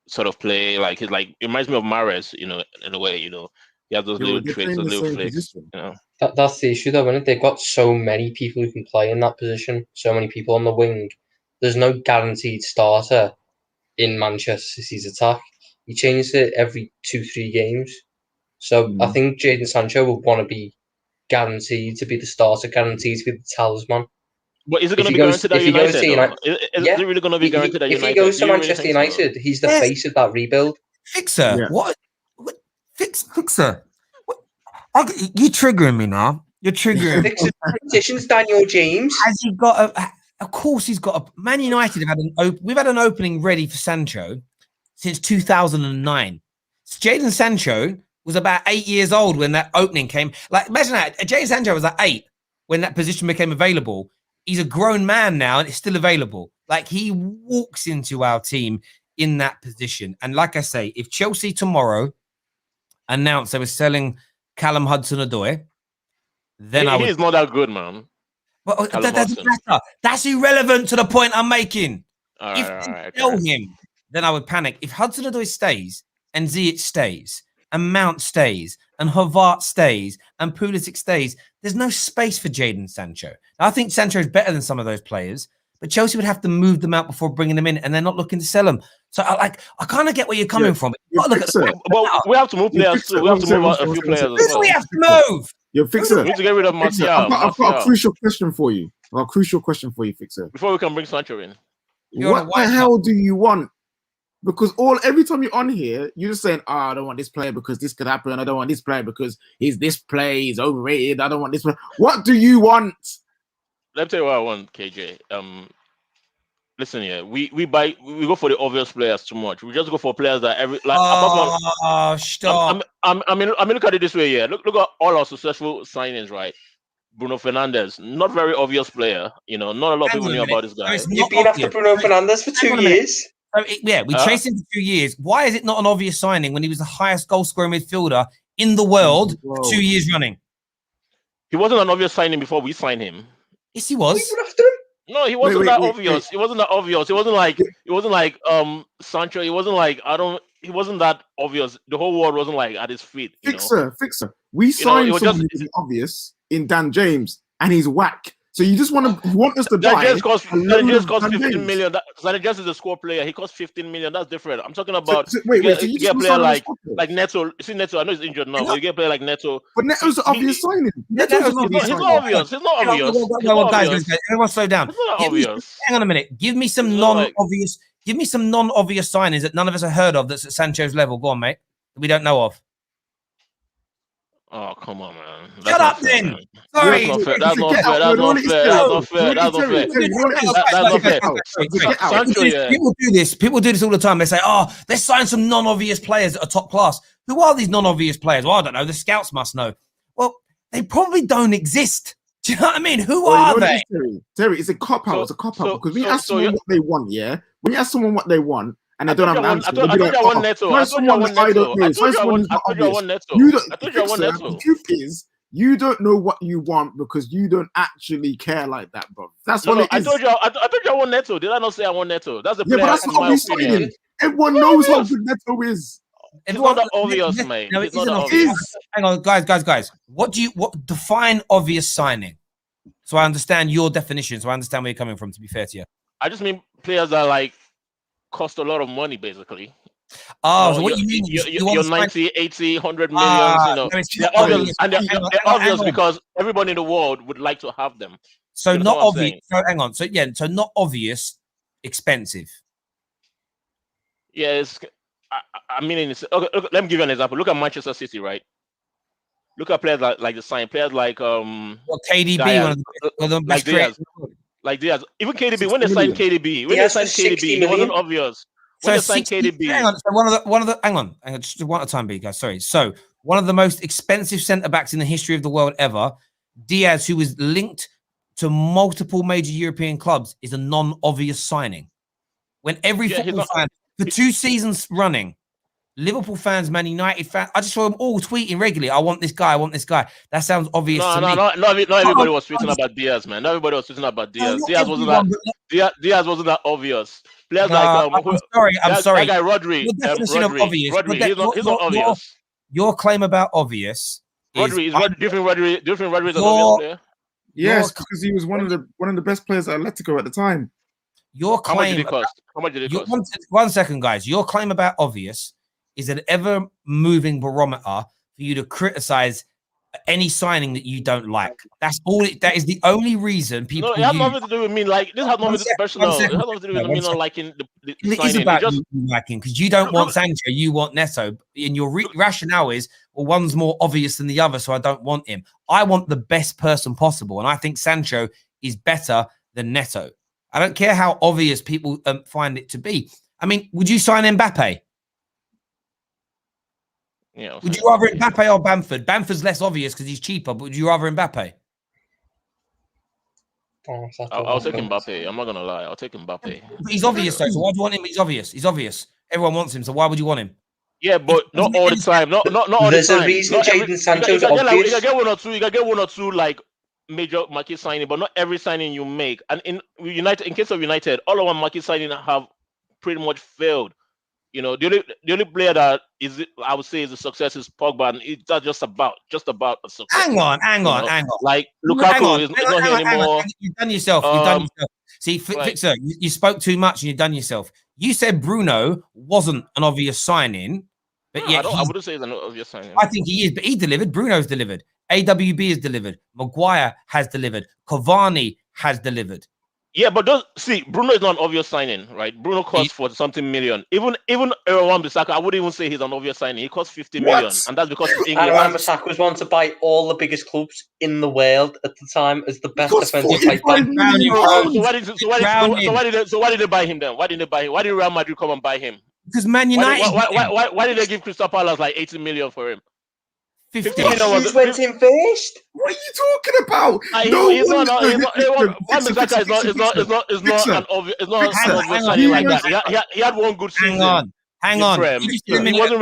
Sort of play. Like he's like, it reminds me of Mahrez, you know, in a way. You know, he has those little tricks, those little flicks. You know, that's the issue though, isn't it? They've got so many people who can play in that position. So many people on the wing. There's no guaranteed starter in Manchester City's attack. He changes it every 2-3 games. So I think Jadon Sancho will want to be guaranteed to be the starter, guaranteed to be the talisman. But is it going to be guaranteed at United? Is it really going to be guaranteed at United? If he goes to Manchester United, he's the face of that rebuild. Fixer, yeah. What? Fixer? What? You're triggering me now. You're triggering. Fixer politicians, Daniel James. Has he got a? Of course, he's got a. Man United have had we've had an opening ready for Sancho since 2009. Jadon Sancho was about 8 years old when that opening came. Like, imagine that. Jadon Sancho was like 8 when that position became available. He's a grown man now and it's still available. Like, he walks into our team in that position. And like I say, if Chelsea tomorrow announced they were selling Callum Hudson-Odoi, then he's not that good, man. But that doesn't matter. That's irrelevant to the point I'm making. If they sell him, then I would panic. If Hudson-Odoi stays and Ziyech stays and Mount stays and Havertz stays and Pulisic stays, there's no space for Jadon Sancho. Now, I think Sancho is better than some of those players, but Chelsea would have to move them out before bringing them in, and they're not looking to sell them. So I kind of get where you're coming from. Well, we have to move players too. We have to move out a few players as Who do well. we have to move? You're Fixer. We need to get rid of Martial. I've got a crucial question for you. Fixer. Before we can bring Sancho in. What the hell do you want? Because every time you're on here, you're just saying, I don't want this player because this could happen. I don't want this player because this player is overrated. I don't want this player. What do you want? Let me tell you what I want, KJ. Listen here, we go for the obvious players too much. We just go for players that stop. I mean, look at it this way. Yeah, look at all our successful signings, right? Bruno Fernandes, not very obvious player. Not a lot of people knew about this guy. You've been after Bruno Fernandes for 2 years. We chased him for 2 years. Why is it not an obvious signing when he was the highest goal scoring midfielder in the world 2 years running? He wasn't an obvious signing before we signed him. Yes, he was. We were after him. No, he wasn't that obvious. It wasn't that obvious. It wasn't like Sancho. It wasn't like he wasn't that obvious. The whole world wasn't like at his feet. Fixer. We signed someone who's obvious in Dan James, and he's whack. So you just want us to buy? That cost 15 million. That just is a squad player. He cost 15 million. That's different. I'm talking about you get a player like Neto. You see Neto. I know he's injured now, but you get a player like Neto. But Neto's an obvious signing. He's not obvious. Guys, everyone slow down. It's not obvious. Hang on a minute. Give me some non-obvious. Give me some non-obvious signings that none of us have heard of. That's at Sancho's level. Go on, mate. That we don't know of. Oh, come on, man. Shut up, then. Sorry. That's not fair. People do this all the time. They say, let's sign some non-obvious players that are top class. Who are these non-obvious players? Well, I don't know. The scouts must know. Well, they probably don't exist. Do you know what I mean? Who are they? Terry, it's a cop-out. Because when you ask someone what they want, when you ask someone what they want, and I don't have an answer. I told you I want Neto. I told you I want Neto. The truth is, you don't know what you want because you don't actually care like that, bro. That's what it is. I told you I want Neto. Did I not say I want Neto? That's the player. But that's not obvious signing. Everyone knows how good Neto is. It's not that obvious, mate. No, it isn't obvious. Hang on, guys. What define obvious signing? So I understand your definition. So I understand where you're coming from. To be fair to you, I just mean players that cost a lot of money, basically. So what you mean? You're 90, 80, 100 million. They're obvious because everybody in the world would like to have them. So not obvious. So hang on. So not obvious, expensive. Yes, I mean, okay, let me give you an example. Look at Manchester City, right? Look at players like the sign players like KDB, Diaz, one of the best players. Like Diaz, even KDB. When they signed KDB, it wasn't obvious. When they signed KDB, hang on. So hang on, just one at a time, guys. Sorry. So one of the most expensive centre backs in the history of the world ever, Diaz, who was linked to multiple major European clubs, is a non-obvious signing. When every football fan for 2 seasons running, Liverpool fans, Man United fans, I just saw them all tweeting regularly. I want this guy. That sounds obvious to me. Not everybody was tweeting about Diaz, man. Not everybody was tweeting about Diaz. Diaz wasn't that obvious. Players I'm sorry. That guy Rodri. Your definition of obvious. He's not obvious. Your claim about obvious. Rodri is different. Rodri is an obvious player. Yes, because he was one of the best players at Atletico at the time. Your claim. How much did it cost? 1 second, guys. Your claim about obvious is an ever-moving barometer for you to criticize any signing that you don't like. That's all. That is the only reason people. No, it has nothing to do with me. Like this has nothing to do with personal. It has nothing to do with me not liking the signing. It is about you liking because you don't want Sancho, you want Neto, and your rationale is, well, one's more obvious than the other, so I don't want him. I want the best person possible, and I think Sancho is better than Neto. I don't care how obvious people find it to be. I mean, would you sign Mbappe? Yeah, would you rather Mbappe or Bamford? Bamford's less obvious because he's cheaper, but would you rather Mbappe? I'll take Mbappe. I'm not gonna lie. I'll take Mbappe. He's obvious though. So why do you want him? He's obvious. He's obvious. Everyone wants him. So why would you want him? Yeah, but not all the time. Not all the time. There's a reason Jadon Sancho's obvious. You can get one or two like major market signing, but not every signing you make. And in case of United, all of our market signing have pretty much failed. You know, the only player that is, I would say, is a success is Pogba, and it's not just about a success. Hang on. Like Lukaku is not here anymore. You've done yourself. See, Fixer, you spoke too much and you've done yourself. You said Bruno wasn't an obvious signing, but yet I wouldn't say it's an obvious signing. I think he is, but he delivered. Bruno's delivered. AWB has delivered. Maguire has delivered. Cavani has delivered. Yeah, but Bruno is not an obvious signing, right? Bruno costs 40-something million. Even Wan-Bissaka, I wouldn't even say he's an obvious signing. He costs 50 million, and that's because he's English. Wan-Bissaka was one to buy all the biggest clubs in the world at the time as the best defensive right back. So why did they buy him then? Why didn't they buy him? Why did Real Madrid come and buy him? Because Man United. Why did they give Crystal Palace like 80 million for him? 50 million went in first. What are you talking about? Wan-Bissaka is not an obvious signing like that. He had one good season. Hang on. It wasn't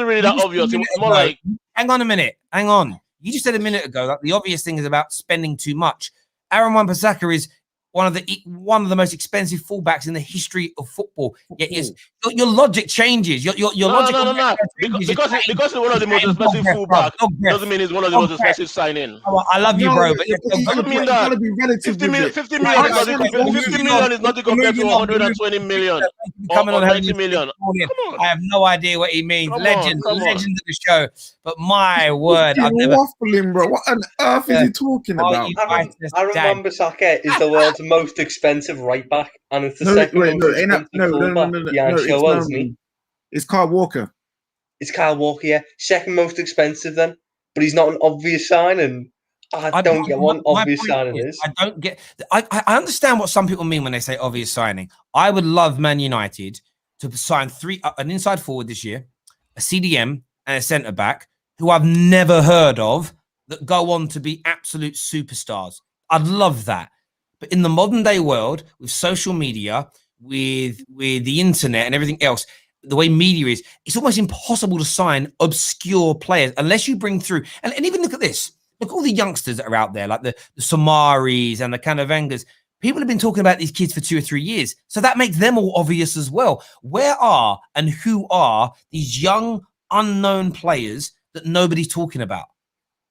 really that obvious. It was more like. Hang on a minute. You just said a minute ago that the obvious thing is about spending too much. Aaron Wan-Bissaka is one of the most expensive fullbacks in the history of football. Yet your logic changes. Your logic. No. Because he's one of the most expensive fullbacks doesn't mean he's one of the most expensive signing. I love you, bro, but it doesn't mean that 50 million is not compared to 120 million or 90 million. I have no idea what he means. Legend of the show. But my word, I've never waffling, bro. What on earth is he talking about? Aaron Wan-Bissaka is the world's most expensive right back, and it's the second most expensive fullback. No. It's Kyle Walker. It's Kyle Walker, yeah. Second most expensive then, but he's not an obvious signing. I don't get what obvious signing is. I don't get. I understand what some people mean when they say obvious signing. I would love Man United to sign an inside forward this year, a CDM, and a centre back who I've never heard of that go on to be absolute superstars. I'd love that. But in the modern day world, with social media, with the internet and everything else, the way media is, it's almost impossible to sign obscure players unless you bring through. And even look at this. Look at all the youngsters that are out there, like the Samaris and the Canavangas. People have been talking about these kids for 2 or 3 years. So that makes them all obvious as well. Where are and who are these young, unknown players that nobody's talking about?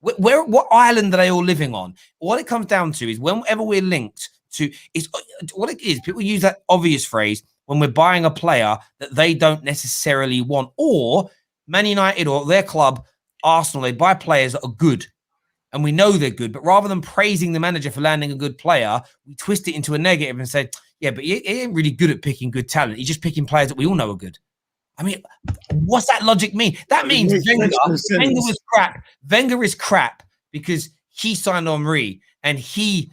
What island are they all living on? What it comes down to is whenever we're linked to, it's what it is. People use that obvious phrase when we're buying a player that they don't necessarily want, or Man United or their club, Arsenal, they buy players that are good and we know they're good, but rather than praising the manager for landing a good player, we twist it into a negative and say, yeah, but he ain't really good at picking good talent. He's just picking players that we all know are good. I mean, what's that logic mean? That means Wenger was crap. Wenger is crap because he signed Henry and he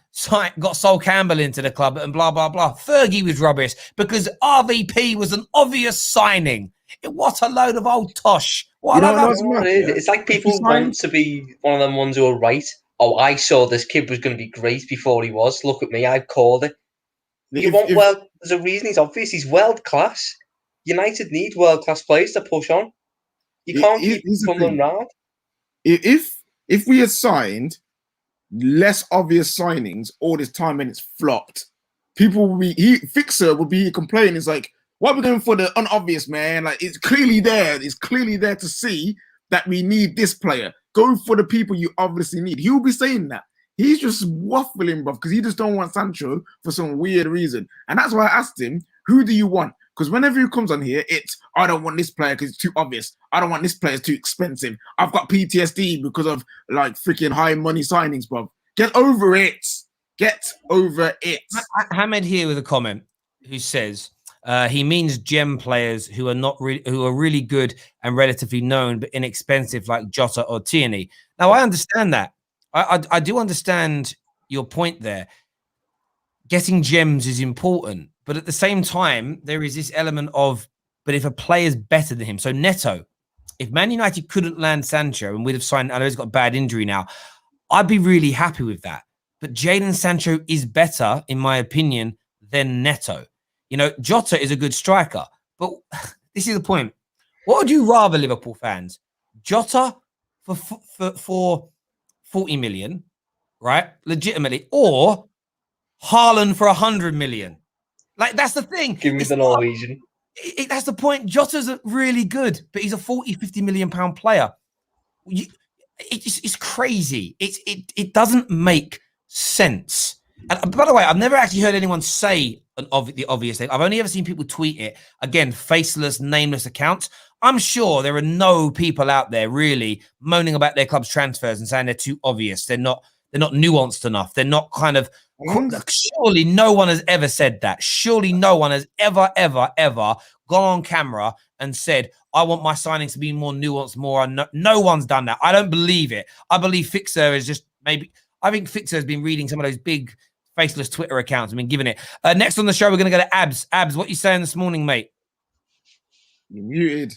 got Sol Campbell into the club and blah, blah, blah. Fergie was rubbish because RVP was an obvious signing. What a load of old tosh. It's like people want to be one of them ones who are right. Oh, I saw this kid was going to be great before he was. Look at me, I've called it. There's a reason he's obvious. He's world class. United need world-class players to push on. You can't keep fumbling around. If we had signed less obvious signings all this time and it's flopped, Fixer would be complaining. It's like, why are we going for the unobvious, man? Like, it's clearly there. It's clearly there to see that we need this player. Go for the people you obviously need. He'll be saying that. He's just waffling, bro, because he just don't want Sancho for some weird reason. And that's why I asked him, who do you want? Because whenever he comes on here, it's, I don't want this player because it's too obvious. I don't want this player, it's too expensive. I've got PTSD because of like freaking high money signings, bro. Get over it. Get over it. Hamed here with a comment who says he means gem players who are really good and relatively known but inexpensive, like Jota or Tierney. Now I understand that. I do understand your point there. Getting gems is important. But at the same time, there is this element of, but if a player's better than him, so Neto, if Man United couldn't land Sancho and we'd have signed, I know he's got a bad injury now, I'd be really happy with that. But Jadon Sancho is better, in my opinion, than Neto. You know, Jota is a good striker, but this is the point. What would you rather, Liverpool fans? Jota for 40 million, right? Legitimately, or Haaland for 100 million? Like, that's the thing. Give me the Norwegian. That's the point. Jota's really good, but he's a 40, 50 million pound player. It's crazy. It doesn't make sense. And by the way, I've never actually heard anyone say the obvious thing. I've only ever seen people tweet it. Again, faceless, nameless accounts. I'm sure there are no people out there really moaning about their club's transfers and saying they're too obvious. They're not nuanced enough. They're not kind of. Surely no one has ever said that. Surely no one has ever gone on camera and said, I want my signings to be more nuanced, more. No one's done that. I don't believe it. I believe Fixer is just maybe. I think Fixer has been reading some of those big faceless Twitter accounts. I've been giving it. Next on the show, we're going to go to Abs. Abs, what are you saying this morning, mate? You're muted.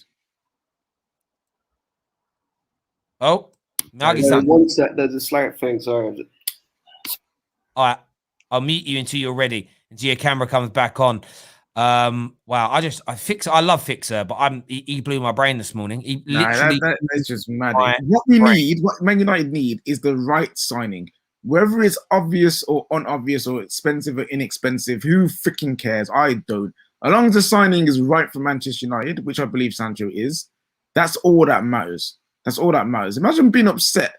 Oh, one sec. There's a slight thing. Sorry. All right, I'll mute you until you're ready, until your camera comes back on. Wow, I love Fixer, but he blew my brain this morning. He literally that's just mad. What Man United need is the right signing. Whether it's obvious or unobvious or expensive or inexpensive, who freaking cares? I don't. As long as the signing is right for Manchester United, which I believe Sancho is, that's all that matters. That's all that matters. Imagine being upset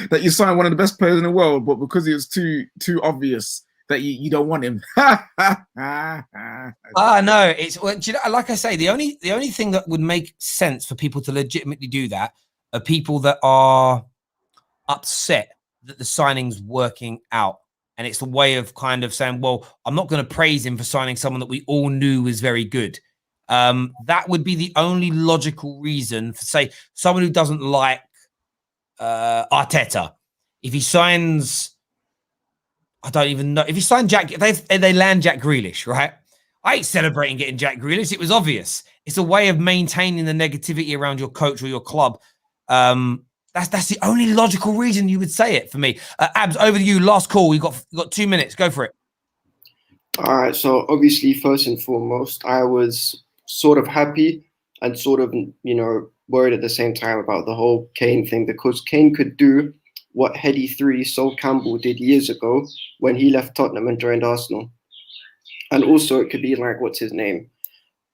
that you signed one of the best players in the world, but because it was too obvious that you don't want him. No, it's like I say, the only thing that would make sense for people to legitimately do that are people that are upset that the signing's working out. And it's a way of kind of saying, well, I'm not going to praise him for signing someone that we all knew was very good. That would be the only logical reason for, say, someone who doesn't like Arteta. If he signs, I don't even know. If he signed Jack, they land Jack Grealish, right? I ain't celebrating getting Jack Grealish. It was obvious. It's a way of maintaining the negativity around your coach or your club. That's the only logical reason you would say it for me. Abs, over to you. Last call. You got 2 minutes. Go for it. All right. So obviously, first and foremost, I was sort of happy and sort of, worried at the same time about the whole Kane thing, because Kane could do what Heady 3 Sol Campbell did years ago when he left Tottenham and joined Arsenal. And also it could be like, what's his name?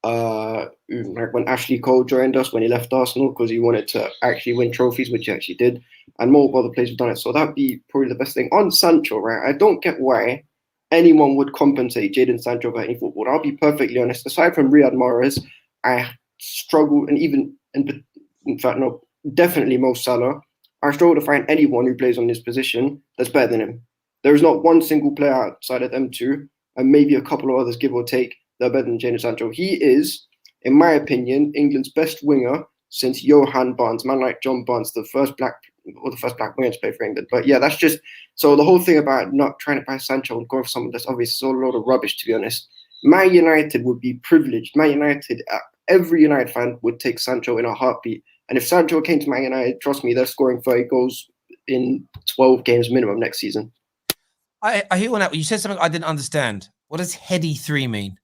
Like when Ashley Cole joined us when he left Arsenal because he wanted to actually win trophies, which he actually did. And more other players have done it. So that'd be probably the best thing. On Sancho, right? I don't get why anyone would compensate Jadon Sancho for any football. I'll be perfectly honest. Aside from Riyad Mahrez, I struggle, and even, in fact, no, definitely Mo Salah, I struggle to find anyone who plays on this position that's better than him. There is not one single player outside of them two, and maybe a couple of others, give or take, that are better than Jadon Sancho. He is, in my opinion, England's best winger since Johan Barnes, man like John Barnes, the first black winger to play for England. But yeah, that's just, so the whole thing about not trying to buy Sancho and going for someone that's obvious is all a lot of rubbish, to be honest. Man United would be privileged. Man United, every United fan would take Sancho in a heartbeat. And if Sancho came to Man United, trust me, they're scoring 30 goals in 12 games minimum next season. I hear one out. You said something I didn't understand. What does Heady 3 mean?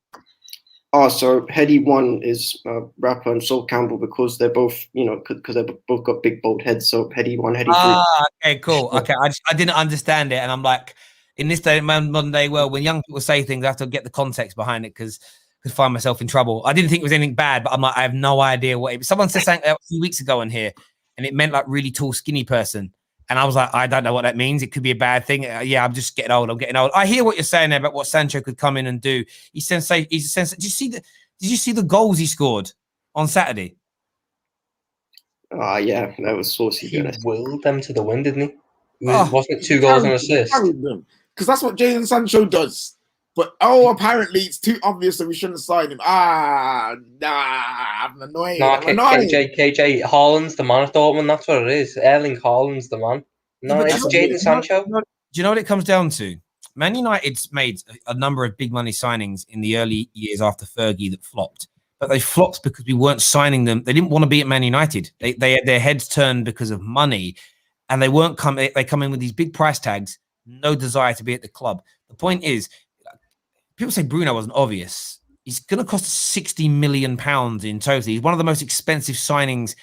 Oh, so Heady 1 is Rapper and Sol Campbell because they're both, because they both got big, bold heads. So Heady 1, Heady 3. Okay, cool. Okay, I didn't understand it. And I'm like, in this day, modern day world, when young people say things, I have to get the context behind it because I could find myself in trouble. I didn't think it was anything bad, but I'm like, I have no idea what it was. Someone said something a few weeks ago on here, and it meant like really tall, skinny person. And I was like, I don't know what that means. It could be a bad thing. Yeah, I'm just getting old. I'm getting old. I hear what you're saying there about what Sancho could come in and do. He's Did you see the goals he scored on Saturday? Yeah, that was saucy. He willed them to the win, didn't he? Wasn't it 2 goals and assist? Because that's what Jadon Sancho does. But apparently it's too obvious that we shouldn't sign him. I'm annoyed. KJ Haaland's the man at Dortmund. That's what it is. Erling Haaland's the man. No, it's Jadon Sancho. Do you know what it comes down to? Man United's made a number of big money signings in the early years after Fergie that flopped. But they flopped because we weren't signing them. They didn't want to be at Man United. They had their heads turned because of money. And they weren't coming. They come in with these big price tags, no desire to be at the club. The point is, people say Bruno wasn't obvious. He's going to cost £60 million in total. He's one of the most expensive signings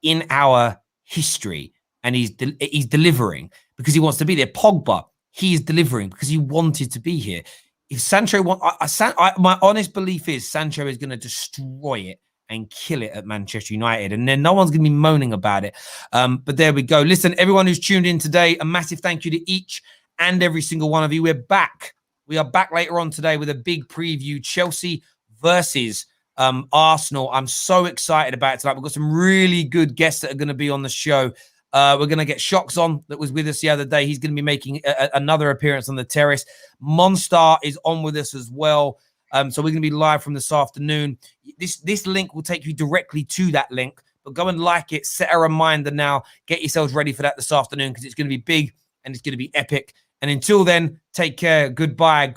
in our history. And he's delivering because he wants to be there. Pogba, he is delivering because he wanted to be here. if Sancho my honest belief is Sancho is going to destroy it and kill it at Manchester United, and then no one's going to be moaning about it. But there we go. Listen, everyone who's tuned in today, a massive thank you to each and every single one of you. We're back. We are back later on today with a big preview, Chelsea versus Arsenal. I'm so excited about it tonight. We've got some really good guests that are going to be on the show. We're going to get Shocks on, that was with us the other day. He's going to be making another appearance on the Terrace. Monstar is on with us as well. So we're going to be live from this afternoon. This link will take you directly to that link, but go and like it, set a reminder now, get yourselves ready for that this afternoon, because it's going to be big and it's going to be epic. And until then, take care. Goodbye.